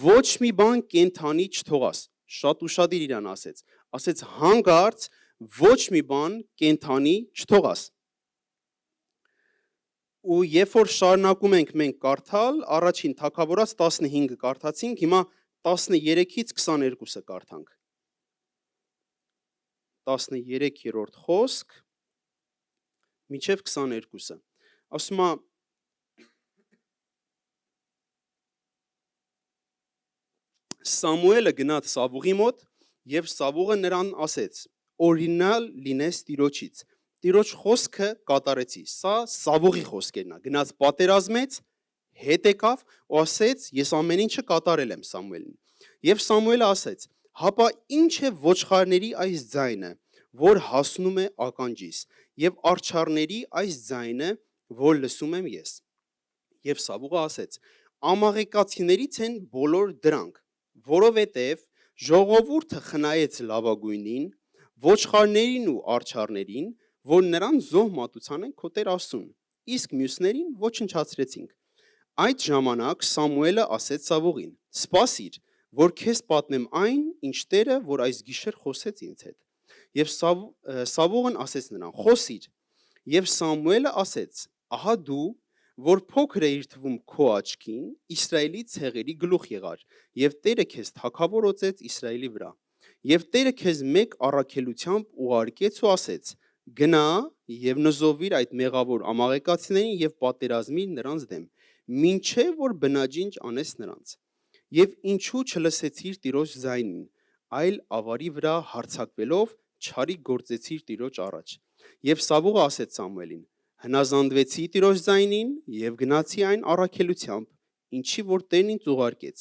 Ոչ մի բան կենթանի չթողաս։ Շատ ուշադիր իրան ասեց։ Ասեց հանգարց ոչ մի բան կենթանի չթողաս։ Ու երբ որ շարունակում ենք մենք կարդալ, առաջին թագավորաց 15-ը կարդացինք, հիմա 13-ից 22-ը կարդանք։ 13-րդ խոսք մինչև 22-ը։ Ասում է Սամուելը գնաց Սավուղի մոտ եւ Սավուղը նրան ասեց. օրինալ լինես Տիրոջից։ Տիրոջ խոսքը կատարեցի։ Սա Սավուղի խոսքերն է։ Գնաց պատերազմեց, հետ եկավ ու ասեց. ես ամեն ինչը կատարել եմ Սամուելին։ Եվ Սամուելը ասեց. հապա ինչ է ոչխարների այս ձայնը, որ հասնում է ականջիս, եւ արջառների այս ձայնը, որ լսում եմ ես։ Եվ Սավուղը ասեց. ամաղեկացիներից են բոլոր դրանք, որովհետև ժողովուրդը խնայեց լավագույնին, ոչխարներին ու արջառներին, որ նրան զոհ մատուցան են քո Տեր Աստծուն, իսկ մյուսներին ոչնչացրեցինք։ Այդ ժամանակ Սամուելը ասեց Սավուղին. «Սպասիր, որ քեզ պատմեմ այն, ինչ Տերը, որ այս գիշեր խոսեց ինձ հետ»։ Եվ Սավուղն ասեց նրան. «Խոսիր»։ Եվ Սամուելը ասեց. «Ահա դու, որ փոքր էիր թվում քո աչքին, Իսրայելի ցեղերի գլուխ եղար, եւ Տերը քեզ թագավորացեց Իսրայելի վրա։ Եվ Տերը քեզ մեկ առաքելությամբ ուղարկեց ու ասեց. գնա եւ նզովիր այդ մեղավոր ամաղեկացիներին եւ պատերազմիր նրանց դեմ, մինչեւ որ բնաջինջ անես նրանց։ Եվ ինչու չլսեցիր Տիրոջ ձայնին, այլ ավարի վրա հարձակվելով չարիք գործեցիր Տիրոջ առաջ։ Եվ Սավուղը ասեց Սամուելին. հնազանդվեցի Տիրոջ ձայնին եւ գնացի այն առաքելությամբ, ինչի որ Տերն ինձ ուղարկեց,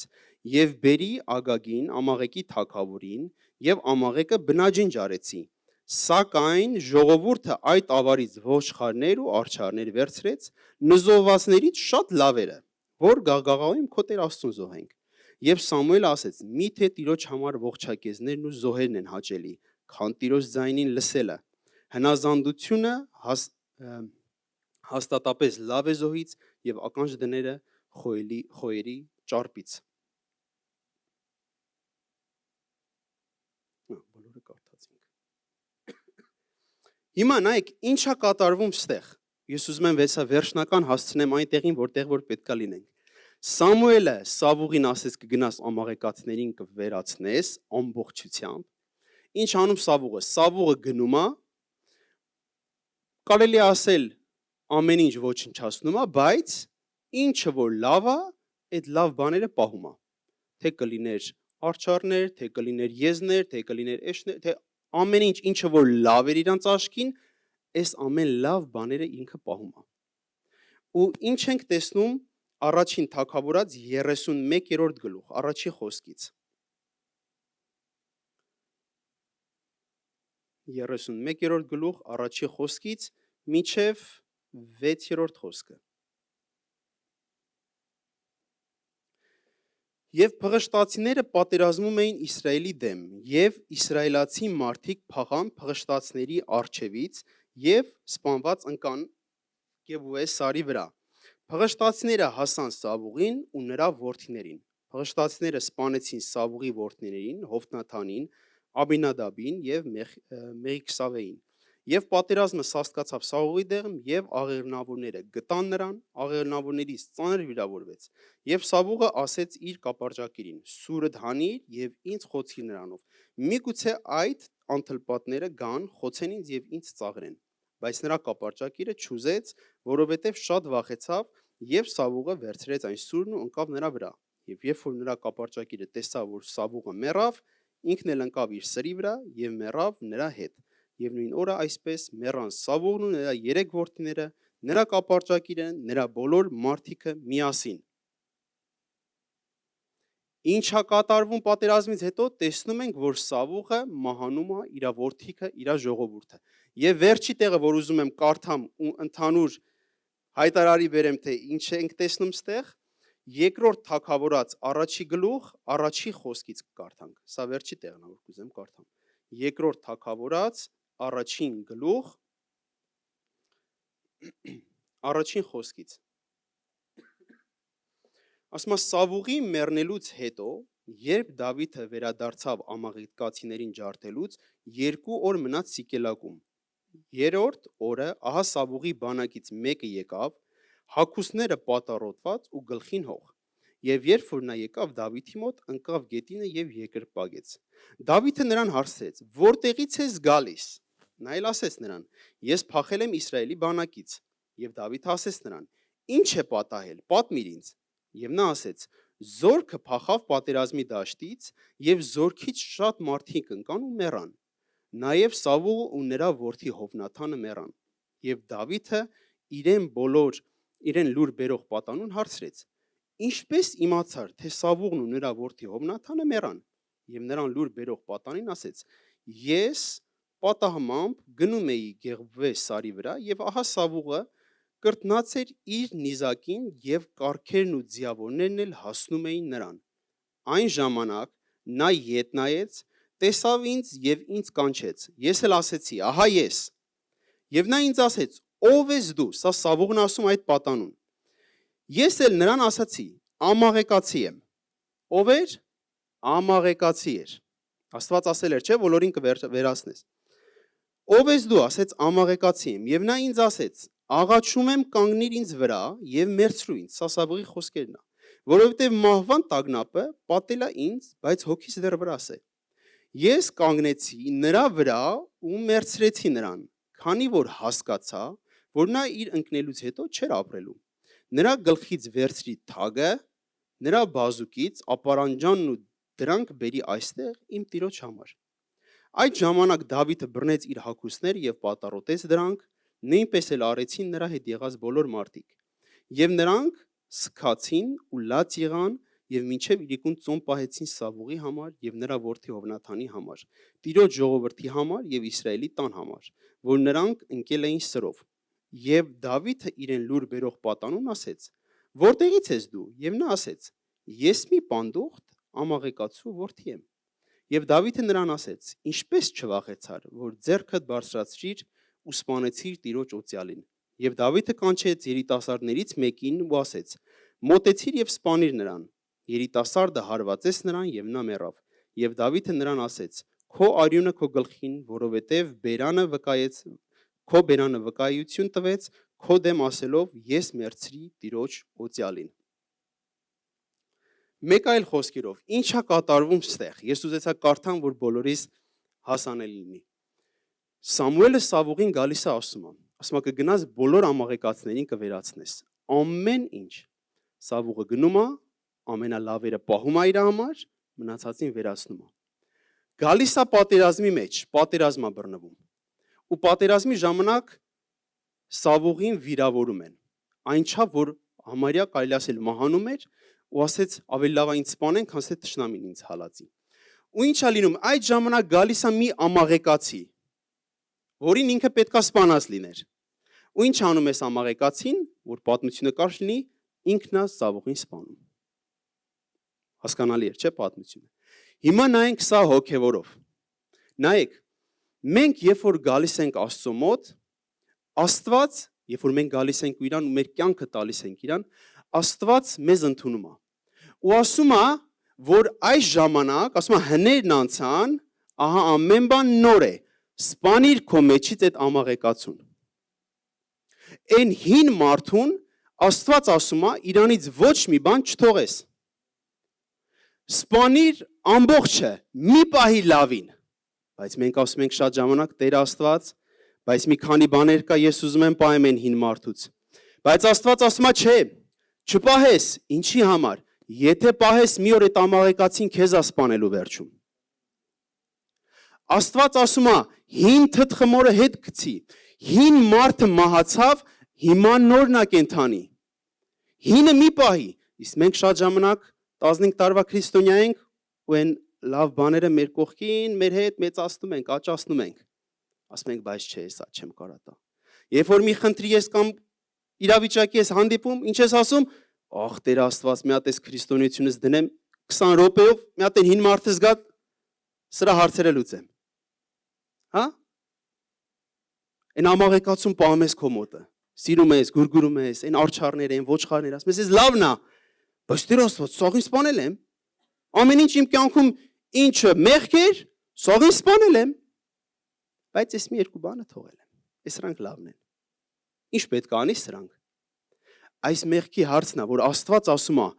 եւ բերի Ագագին, Ամաղեկի թագավորին, եւ Ամաղեկը բնաջինջ արեցի։ Սակայն ժողովուրդը այդ ավարից ոչխարներ ու արջառներ վերցրեց, նզովվածներից շատ լավերը, որ գաղգաղաում քո Տեր Աստծուն զոհենք։ Եվ Սամուելը ասեց. միթե Տիրոջ համար ողջակեզներն ու զոհերն են հաճելի, քան Տիրոջ ձայնին լսելը։ Հնազանդությունը հաստատապես լավ է զոհից եւ ականջ դները խոյերի ճարպից։ Բոլորը կարդացինք։ Հիմա նայեք, ինչա կատարվում ստեղ։ Ես ուզում եմ վերջնական հասցնեմ այն տեղին, որտեղ որ պետքա լինենք։ Սամուելը Սավուղին ասեց կգնաս ամաղեկացիներին կվերացնես ամբողջությամբ։ Ինչ անում Սավուղը։ Սավուղը գնում է, կարելի ասել ամեն ինչ ոչնչացնում է, բայց ինչը որ լավ է, այդ լավ բաները պահում է։ Թե կլիներ արջառներ, թե կլիներ եզներ, թե կլիներ էշներ, թե ամեն ինչ ինչը որ լավ էր իրանց աչքին, այս ամեն լավ բաները ինքը պահում է։ Ու ինչ ենք տեսնում առաջին թագավորած 31-րդ գլուխ, առաջի խոսքից։ 31-րդ գլուխ, առաջի խոսքից մինչև 6-րդ խոսքը։ Եվ փղշտացիները պատերազմում էին Իսրայելի դեմ, եւ իսրայելացի մարդիկ փախան փղշտացների առջևից եւ սպանված ընկան Գեբուե սարի վրա։ Փղշտացիները հասան Սավուղին ու նրա որդիներին։ Փղշտացիները սպանեցին Սավուղի որդիներին, Հովնաթանին, Աբինադաբին եւ Մեղիքսավեին։ Եվ պատերազմը սաստկացավ Սավուղի դեմ, եւ աղեղնավորները գտան նրան, աղեղնավորներից ծանր վիրավորվեց։ Եվ Սավուղը ասեց իր կապարջակիրին. «Սուրդ հանիր եւ ինձ խոցի նրանով։ Միգուցե այդ անթլպատները գան, խոցեն ինձ եւ ինձ ծաղրեն»։ Բայց նրա կապարջակիրը չուզեց, որովհետև շատ վախեցավ, եւ Սավուղը վերցրեց այն սուրն ու ընկավ նրա վրա։ Եվ երբ որ նրա կապարջակիրը տեսավ, որ Սավուղը մեռավ, ինքն էլ ընկավ իր սրի վրա եւ մեռավ նրա հետ։ Եվ նույն օրը այսպես մեռան Սավուղն ու նրա 3 որդիները, նրա կապարջակիրը, նրա բոլոր մարդիկը միասին։ Ինչա կատարվում պատերազմից հետո, տեսնում ենք, որ Սավուղը մահանում է իր որդիքը, իր ժողովուրդը։ Եվ վերջի տեղը, որ ուզում եմ կարդամ ու ընդհանուր հայտարարի բերեմ, թե ինչ ենք տեսնում ստեղ, երկրորդ թագավորած առաջի գլուխ, առաջի խոսքից կարդանք։ Սա վերջի տեղն է, որ կուզեմ կարդամ։ Երկրորդ թագավորած առաջին գլուխ, առաջին խոսքից։ Ասում է Սավուղի մեռնելուց հետո, երբ Դավիթը վերադարձավ ամաղեկացիներին ջարդելուց, 2 օր մնաց Սիկելակում։ Երրորդ օրը ահա Սավուղի բանակից մեկը եկավ, հագուստները պատառոտված ու գլխին հող։ Եվ երբ որ նա եկավ Դավիթի մոտ, ընկավ գետինը եւ երկրպագեց։ Դավիթը նրան հարցրեց. «Որտեղից ես գալիս»։ Նա էլ ասեց նրան. «Ես փախել եմ Իսրայելի բանակից»։ Եվ Դավիթը ասեց նրան. «Ինչ է պատահել, պատմիր ինձ»։ Եվ նա ասեց. «Զորքը փախավ պատերազմի դաշտից, եւ զորքից շատ մարդիկ ընկան ու մեռան։ Նաեւ Սավուղը ու նրա որդի Հովնաթանը մեռան»։ Եվ Դավիթը իրեն լուր բերող պատանուն հարցրեց. «Ինչպես իմացար, թե Սավուղն ու նրա որդի Հովնաթանը մեռան»։ Եվ նրան լուր բերող պատանին ասեց. «Ես պատահմամբ գնում էի Գեբուե սարի վրա, եւ ահա Սավուղը կրտնած էր իր նիզակին եւ կառքերն ու ձիավորներն էլ հասնում էին նրան։ Այն ժամանակ նա ետ նայեց, տեսավ ինձ եւ ինձ կանչեց։ Ես էլ ասեցի. ահա ես։ Եվ նա ինձ ասեց. ով ես դու։ Սա Սավուղն ասում այդ պատանուն։ Ես էլ նրան ասացի. ամաղեկացի եմ։ Ով էր։ Ամաղեկացի էր։ Աստված ասել էր, չէ, բոլորին կվերացնես։ Ով ես դու, ասեց ամաղեկացի եմ, եւ նա ինձ ասեց. աղաչում եմ կանգնիր ինձ վրա եւ մերցրու ինձ, սա Սավուղի խոսքերն է, որովհետեւ մահվան տագնապը պատել է ինձ, բայց հոգիս դեռ վրաս է։ Ես կանգնեցի նրա վրա ու մերցրեցի նրան, քանի որ հասկացա, որ նա իր ընկնելուց հետո չէր ապրելու։ Նրա գլխից վերցրի թագը, նրա բազուկից ապարանջանն ու դրանք բերի այստեղ իմ տիրոջ համար։ Այդ ժամանակ Դավիթը բռնեց իր հագուստները եւ պատառոտեց դրանք, նույնպես էլ արեցին նրա հետ եղած բոլոր մարդիկ։ Եվ նրանք սկացին ու լաց եղան եւ մինչեւ իրիկուն ծոմ պահեցին Սավուղի համար եւ նրա որդի Հովնաթանի համար, Տիրոջ ժողովրդի համար եւ Իսրայելի տան համար, որ նրանք ընկել էին սրով։ Եվ Դավիթը իրեն լուր բերող պատանուն ասեց. որտեղից ես դու։ Եվ նա ասեց. ես մի պանդուխտ ամաղեկացու որդի եմ։ Եվ Դավիթը նրան ասեց. ինչպես չվախեցար, որ ձեռքդ բարձրացրիր ու սպանեցիր Տիրոջ օծյալին։ Եվ Դավիթը կանչեց երիտասարդներից մեկին ու ասեց. մոտեցիր եւ սպանիր նրան։ Երիտասարդը հարվածեց նրան եւ նա մեռավ։ Եվ Դավիթը նրան ասեց. քո արյունը քո գլխին, որովհետեւ քո բերանը վկայություն տվեց քո դեմ ասելով ես մերցրի Տիրոջ օծյալին։ Մեկ այլ խոսքերով, ինչա կատարվում ստեղ։ Ես ուզեցա կարդամ, որ բոլորիս հասանելի լինի։ Սամուելը Սավուղին գալիս է ասում է կգնաս բոլոր ամաղեկացներին կվերացնես։ Ամեն ինչ Սավուղը գնում է, ամենալավերը պահում է իր համար, մնացածին վերացնում է։ Գալիս է պատերազմի մեջ, պատերազմ է բռնվում։ Ու պատերազմի ժամանակ Սավուղին վիրավորում են։ Այն չափ, որ համարյա կարելի ասել մահանում էր ու ասեց ավելի լավ է ինձ սպանեն, քան թե թշնամին ինձ հալածի։ Ու ինչ է լինում, այդ ժամանակ գալիս է մի ամաղեկացի, որին ինքը պետքա սպանած լիներ։ Ու ինչ անում է ամաղեկացին, որ պատմությունը կարճ լինի, ինքն է Սավուղին սպանում։ Հասկանալի է, չէ՞ պատմությունը։ Հիմա նայենք սա հոգևորով։ Նայեք, մենք երբ որ գալիս ենք Աստծո մոտ, Աստված, երբ որ մենք գալիս ենք իրան ու մեր կյանքը տալիս ենք իրան, Աստված մեզ ընդունում է։ Ու ասում է, որ այս ժամանակ, ասում է հներն անցան, ահա ամեն բան նոր է, սպանիր քո մեջից այդ ամաղեկացուն։ Այն հին մարդուն Աստված ասում է, իրանից ոչ մի բան չթողես։ Սպանիր ամբողջը, մի պահի լավին։ Բայց մենք ասում ենք շատ ժամանակ Տեր Աստված, բայց մի քանի բաներ կա, ես ուզում եմ պահեմ այն հին մարդուց։ Բայց Աստված ասում է, չէ, չպահես, ինչի համար։ Եթե պահես, մի օր այդ ամաղեկացին քեզ է սպանելու վերջում։ Աստված ասում է, հին թթխմորը հետ գցի։ Հին մարդը մահացավ, հիմա նորն է կենդանի։ Հինը մի պահի, իսկ մենք շատ ժամանակ 15 տարվա քրիստոնյա ենք ու այն լավ բաները մեր կողքին, մեր հետ մեծացնում ենք, աճացնում ենք։ Ասում ենք, բայց չէ, սա չեմ կարա տա։ Երբ որ մի խնդրի ես կամ իրավիճակի ես հանդիպում, ինչ ես ասում, ախ Տեր Աստված, մի հատ էս քրիստոնեությունից դնեմ 20 րոպեով, մի հատ հին մարդը զգա սրա հարցերը լուծեմ։ Հա? Այն ամաղեկացում պահում ես քո մոտը։ Սիրում ես, գուրգուրում ես, այն արջառները, այն ոչխարները, ասում ես, լավն է, բայց Տեր Աստված, սաղին սպանել եմ։ Ամեն ինչ իմ կյանքում ինչը մեղք էր, սաղին սպանել եմ։ Բայց ես մի երկու բանը թողել եմ։ Այս սրանք լավն են։ Ինչ պետք է անի սրանք։ Այս մեղքի հարցն է, որ Աստված ասում է,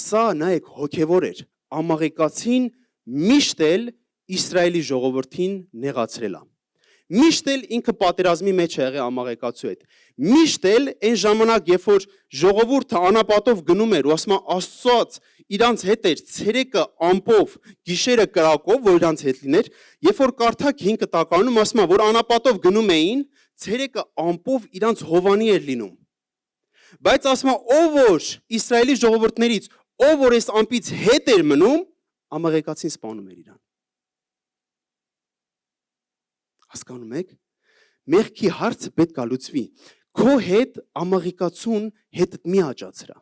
սա նայեք հոգևոր էր, ամաղեկացին միշտ էլ Իսրայելի ժողովրդին նեղացրել է։ Միշտ էլ ինքը պատերազմի մեջ է եղել ամաղեկացու հետ։ Միշտ էլ այն ժամանակ, երբ որ ժողովուրդը անապատով գնում էր ու ասում է Աստծոց իրանց հետ էր ցերեկը ամպով, գիշերը կրակով, որ իրանց հետ լիներ, երբ որ կարդակ 5 տականում ասում է, որ անապատով գնում էին, ցերեկը ամպով իրանց հովանի էր լինում։ Բայց ասում է, ով որ Իսրայելի ժողովուրդներից, ով որ այս ամպից հետ էր մնում, ամաղեկացին սպանում էր իրան։ Հասկանում եք, մեղքի հարցը պետք է լուծվի։ քո հետ ամաղիկացուն հետդ մի աճացրա։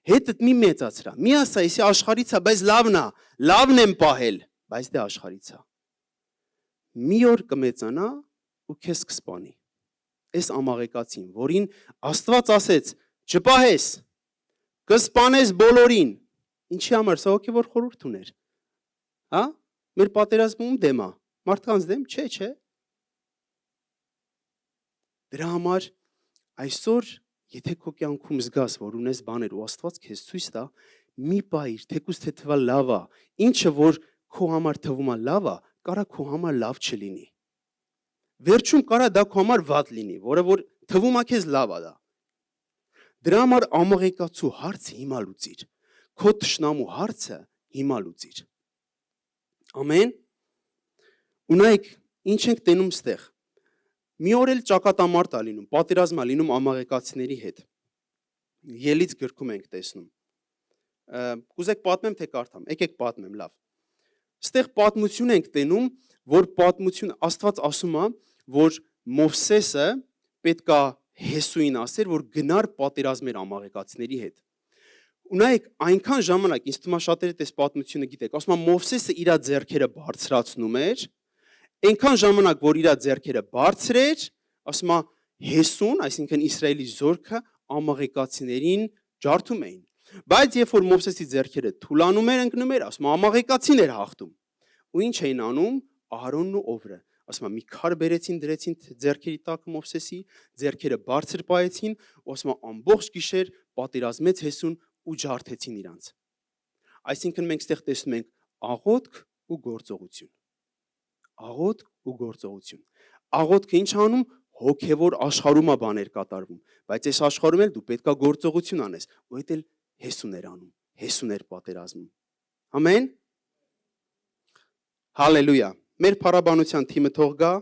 Հետդ մի մեծացրա։ Մի ասա, էսի աշխարհից է, բայց լավն եմ պահել, բայց դե աշխարհից է։ Մի օր կմեծանա ու քեզ կսպանի։ Այս ամաղիկացին, որին Աստված ասեց, չպահես, կսպանես բոլորին։ Ինչի համար սա հոգևոր խորհուրդ ուներ։ Հա? Մեր պատերազմում դեմ է, մարդկանց դեմ, չէ։ Դրա համար այսօր, եթե քո կյանքում զգաս, որ ունես բաներ ու Աստված քեզ ցույց տա, մի պահիր, թեկուզ թե թվա լավ է, ինչը որ քո համար թվում է լավ է, կարա քո համար լավ չլինի։ Վերջում կարա դա քո համար վատ լինի, որը որ թվում է քեզ լավ է դա։ Դրա համար ամաղեկացու հարցը հիմա լուծիր։ Քո թշնամու հարցը հիմա լուծիր։ Ամեն։ Ու նայեք, ինչ ենք տենում ստեղ։ Մի օր էլ ճակատամարտ է լինում, պատերազմ է լինում ամաղեկացիների հետ։ Ելից գրքում ենք տեսնում։ Կուզեք պատմեմ, թե կարդամ, եկեք պատմեմ, լավ։ Ստեղ պատմություն ենք տենում, որ պատմություն Աստված ասում է, որ Մովսեսը պետք է Հեսուին ասեր, որ գնար պատերազմեր ամաղեկացիների հետ։ Ու նայեք, այնքան ժամանակ, ինձ թվում է շատերը այս պատմությունը գիտեք, ասում է Մովսեսը իր ձեռքերը բարձրացնում էր, այնքան ժամանակ, որ իր ձեռքերը բարձր էր, ասում է Հեսուն, այսինքն Իսրայելի զորքը ամաղեկացիներին ջարդում էին։ Բայց երբ որ Մովսեսի ձեռքերը թուլանում էր, ընկնում էր, ասում է ամաղեկացին էր հաղթում։ Ու ինչ էին անում Ահարոնն ու Օվրը, ասում է մի քար բերեցին, դրեցին ձեռքերի տակ Մովսեսի, ձեռքերը բարձր պահեցին, ու ասում է ամբողջ գիշեր պատերազմեց Հեսուն ու ջարդեցին իրանց։ Այսինքն մենք ստեղ տեսնում ենք աղոթք ու գործողություն։ Աղոթք ու գործողություն։ Աղոթքը ինչ անում, հոգևոր աշխարհում է բաներ կատարվում, բայց այս աշխարհում էլ դու պետքա գործողություն անես, ու դա էլ Հեսուն էր անում, Հեսուն էր պատերազմում։ Ամեն։ Հալելույա։ Մեր փառաբանության թիմը թող գա։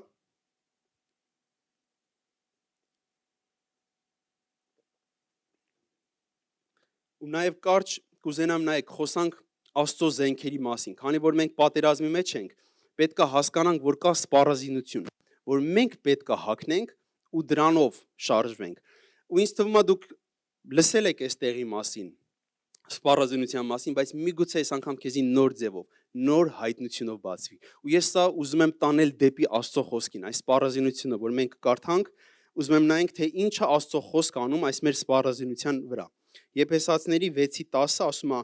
Ու նաև կարճ կուզենամ նայեք խոսանք Աստծո զենքերի մասին, քանի որ մենք պատերազմի մեջ ենք, պետքա հասկանանք, որ կա սպառազինություն, որ մենք պետքա հագնենք ու դրանով շարժվենք։ Ու ինձ թվում է դուք լսել եք այս տեղի մասին, սպառազինության մասին, բայց միգուցե այս անգամ քեզի նոր ձևով, նոր հայտնությունով բացվի։ Ու ես սա ուզում եմ տանել դեպի Աստծո խոսքին, այս սպառազինությունը, որ մենք կարդանք, ուզում եմ նայենք, թե ինչ է Աստծո խոսքը անում այս մեր սպառազինության վրա։ Եփեսացիների 6:10 ասում է.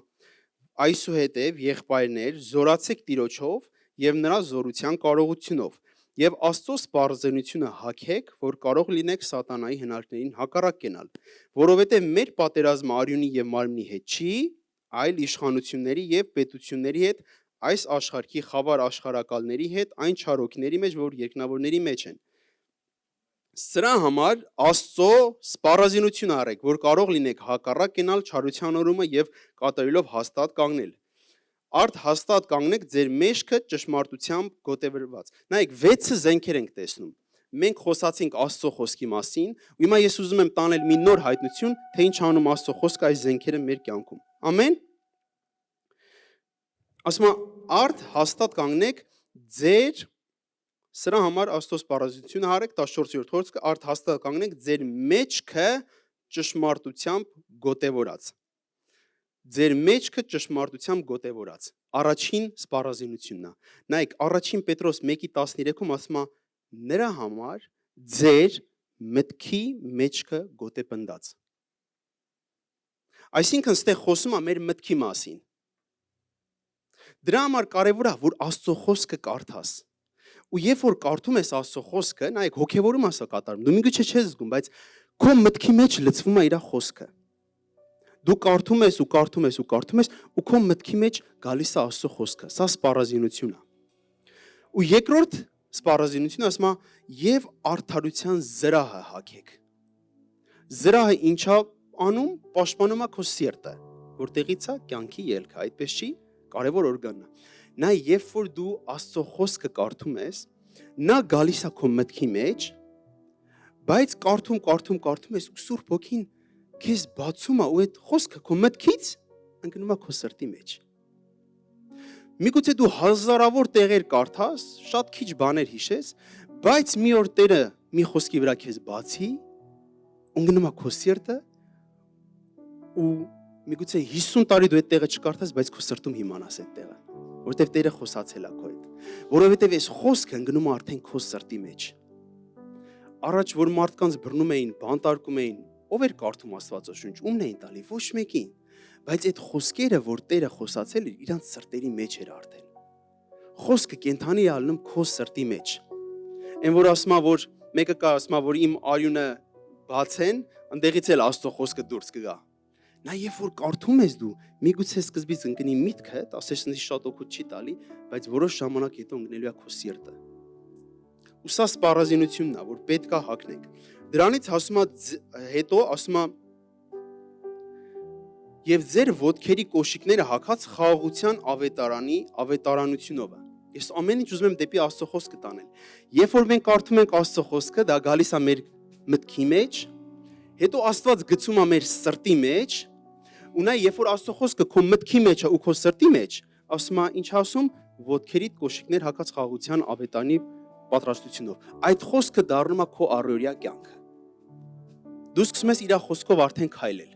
Այսուհետև եղբայրներ, զորացեք Տիրոջով եւ նրա զորության կարողությունով եւ Աստծո սպառազինությունը հագեք, որ կարող լինեք սատանայի հնարքներին հակառակ կենալ, որովհետեւ մեր պատերազմը արյունի եւ մարմնի հետ չի, այլ իշխանությունների եւ պետությունների հետ, այս աշխարհի խավար աշխարհակալների հետ, այն չարոքների մեջ, որ երկնավորների մեջ են։ Սրա համար Աստծո սպառազինություն արեք, որ կարող լինեք հակառակ կենալ չարության օրումը եւ կատարելով հաստատ կանգնել։ Արդ հաստատ կանգնեք ձեր մեջքը ճշմարտությամբ գոտեվրված։ Նայեք, 6 զենքեր ենք տեսնում։ Մենք խոսացինք Աստծո խոսքի մասին, ու հիմա ես ուզում եմ տանել մի նոր հայտնություն, թե ինչ անում Աստծո խոսքը այս զենքերը մեր կյանքում։ Ամեն։ Ասում է, արդ հաստատ կանգնեք ձեր Սրա համար Աստծո սպառազինությունը հարեք 14-րդ խոսքը արդ հաստատ կանգնեք ձեր մեջքը ճշմարտությամբ գոտեվորած։ Ձեր մեջքը ճշմարտությամբ գոտեվորած։ Առաջին սպառազինությունն է։ Նայեք, առաջին Պետրոս 1:13-ում ասում է նրա համար ձեր մտքի մեջքը գոտեպնդած։ Այսինքն ստեղ խոսում է մեր մտքի մասին։ Դրա համար կարևոր է, որ Աստծո խոսքը կարդաս։ Ու երբ որ կարդում ես Աստծո խոսքը, նայեք, հոգևորում ասա կատարում։ Դու միգուցե չես զգում, բայց քո մտքի մեջ լցվում է իր խոսքը։ Դու կարդում ես ու կարդում ես ու կարդում ես, ու քո մտքի մեջ գալիս է Աստծո խոսքը։ Սա սպառազինություն է։ Ու երկրորդ սպառազինությունը ասում է եւ արդարության զրահը հագեք։ Զրահը ինչա անում, պաշտպանում է քո սիրտը, որտեղից է կյանքի ելքը, այդպես չի, կարևոր օրգանն է։ Նա երբ որ դու Աստծո խոսքը կարդում ես, նա գալիս է քո մտքի մեջ, բայց կարդում ես ու Սուրբ Հոգին քեզ բացում է ու այդ խոսքը քո մտքից ընկնում է քո սրտի մեջ։ Միգուցե դու հազարավոր տեղեր կարդաս, շատ քիչ բաներ հիշես, բայց մի օր Տերը մի խոսքի վրա քեզ բացի, Ունգնում է քո սիրտը ու միգուցե 50 տարի դու այդ տեղը չկարդաս, բայց քո սրտում իմանաս այդ տեղը, որովհետև Տերը խոսացել է քո հետ, որովհետև այս խոսքը ընկնում է արդեն քո սրտի մեջ։ Առաջ որ մարդկանց բռնում էին, բանտարկում էին, ով էր կարդում Աստվածաշունչ, ումն էին տալի, ոչ մեկին, բայց այդ խոսքերը, որ Տերը խոսացել էր, իրանց սրտերի մեջ էր արդեն։ Խոսքը կենթանի է ալնում քո սրտի մեջ։ Այն որ ասում է, որ մեկը կա ասում է, որ իմ արյունը բացեն, ընդեղից էլ Աստծո խոսքը դուրս կգա։ Նա երբ որ կարդում ես դու, միգուցե սկզբից ընկնի միտքդ, ասես ինձ շատ օգուտ չի տալի, բայց որոշ ժամանակ հետո ընկնելու է քո սիրտը։ Ու սա սպառազինությունն է, որ պետք է հագնենք։ Դրանից ասում է հետո ասում է եւ ձեր ոտքերի կոշիկները հագած խաղաղության ավետարանությունով։ Ես ամեն ինչ ուզում եմ դեպի Աստծո խոսքը տանել։ Երբ որ մենք կարդում ենք Աստծո խոսքը, դա գալիս է մեր մտքի մեջ, հետո Աստված գցում է մեր սրտի մեջ, ու նա երբ որ Աստծո խոսքը քո մտքի մեջ է ու քո սրտի մեջ, ասում է, ինչ ասում, ոտքերիդ կոշիկներ հագած խաղաղության ավետարանի պատրաստությունով։ Այդ խոսքը դառնում է քո առօրյա կյանքը։ Դու սկսում ես իր խոսքով արդեն քայլել։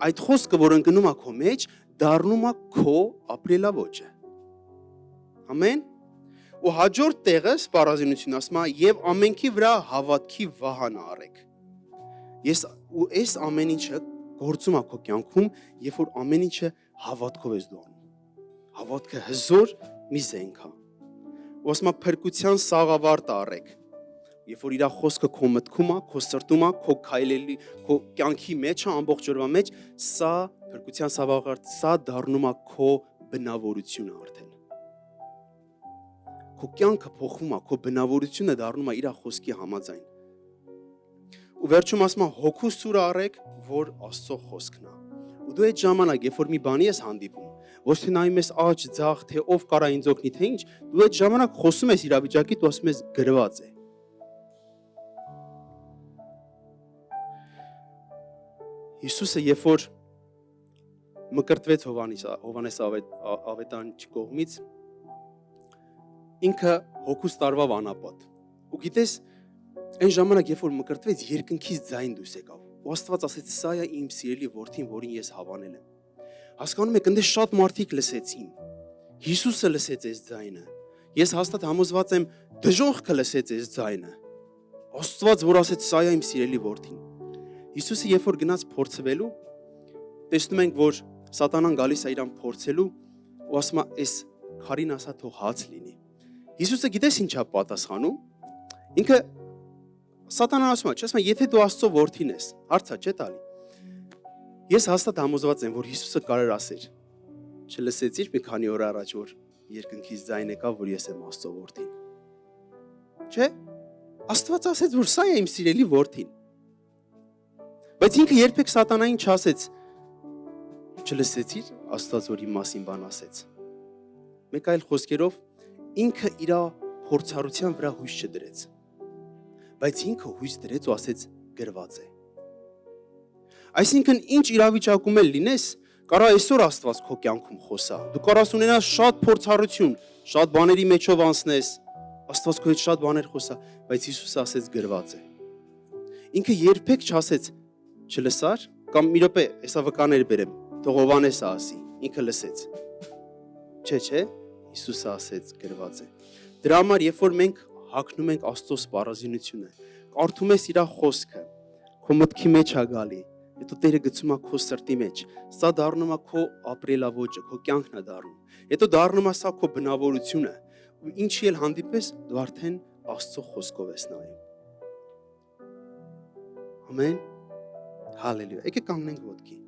Այդ խոսքը, որ ընկնում է քո մեջ, դառնում է քո ապրելաոճը։ Ամեն։ Ու հաջորդ տեղը սպառազինություն ասում է եւ ամենքի վրա հավատքի վահան արեք։ Այս ամեն ինչը գործում է քո կյանքում, երբ որ ամեն ինչը հավատքով ես դու անում։ Հավատքը հզոր մի զենք է։ Ու ասում է փրկության սաղավարտ արեք։ Երբ որ իր խոսքը քո մտքում է, քո սրտում է, քո քայլելի, քո կյանքի մեջ է, ամբողջ օրվա մեջ, սա փրկության սաղավարտ, սա դառնում է քո բնավորությունը արդեն։ Քո կյանքը փոխվում է, քո բնավորությունը դառնում է իր խոսքի համաձայն։ Ու վերջում ասում է հոգու սուր արեք, որ Աստծո խոսքն է։ Ու դու այդ ժամանակ, երբ որ մի բանի ես հանդիպում, ոչ թե նայում ես աջ, ձախ, թե ով կարա ինձ օգնի, թե ինչ, դու այդ ժամանակ խոսում ես իրավիճակի, դու ասում ես գրված է։ Հիսուսը երբ որ մկրտվեց Հովհաննես ավետարանչի կողմից, ինքը հոգուց տարվավ անապատ։ Ու գիտես, այն ժամանակ երբ որ մկրտվեց, երկնքից ձայն դուրս եկավ։ Ու Աստված ասեց՝ սա է իմ սիրելի որդին, որին ես հավանել եմ։ Հասկանում եք, այնտեղ շատ մարդիկ լսեցին։ Հիսուսը լսեց այս ձայնը։ Ես հաստատ համոզված եմ, դժոխքը լսեց այս ձայնը։ Աստված, որ ասեց՝ սա է իմ սիրելի որդին։ Հիսուսը երբ որ գնաց փորձվելու, տեսնում ենք, որ Սատանան գալիս է իրան փորձելու ու ասում է, այս քարին ասա թող հաց լինի։ Հիսուսը գիտես ինչ է պատասխանում։ Ինքը Սատանան ասում է, չէ՞, եթե դու Աստծո որդին ես, հարցա չէ՞ տալի։ Ես հաստատ համոզված եմ, որ Հիսուսը կարեր ասեր, չլսեցիր մի քանի օր առաջ, որ երկնքից ձայն եկավ, որ ես եմ Աստծո որդին։ Չէ՞։ Աստված ասեց, որ սա է իմ սիրելի որդին։ Բայց ինքը երբեք Սատանային չասեց, չլսեցիր Աստված, որ իմ մասին բան ասեց։ Մեկ այլ խոսքերով, ինքը իր փորձառության վրա հույս չդրեց։ Բայց ինքը հույս դրեց ու ասեց գրված է։ Այսինքն ինչ իրավիճակում էլ լինես, կարա այսօր Աստված քո կյանքում խոսա։ Դու կարաս ունենաս շատ փորձառություն, շատ բաների մեջով անցնես, Աստված քո հետ շատ բաներ խոսա, բայց Հիսուսը ասեց գրված է։ Ինքը երբեք չասեց չլսար, կամ մի րոպե, հեսա վկաներ բերեմ, թող Հովհաննեսը ասի, ինքը լսեց։ Չէ, Հիսուսը ասեց գրված է։ Դրա համար, երբ որ մենք հագնում ենք Աստծո սպառազինությունը, կարդում ես իր խոսքը, քո մտքի մեջ է գալի, հետո Տերը գցում է քո սրտի մեջ, սա դառնում է քո ապրելաոճը, քո կյանքն է դառնում։ Հետո դառնում է սա քո բնավորությունը, ու ինչի էլ հանդիպես, դու արդեն Աստծո խոսքով ես նայում։ Ամեն։ Հալելույա։ Եկեք կանգնենք ոտքի։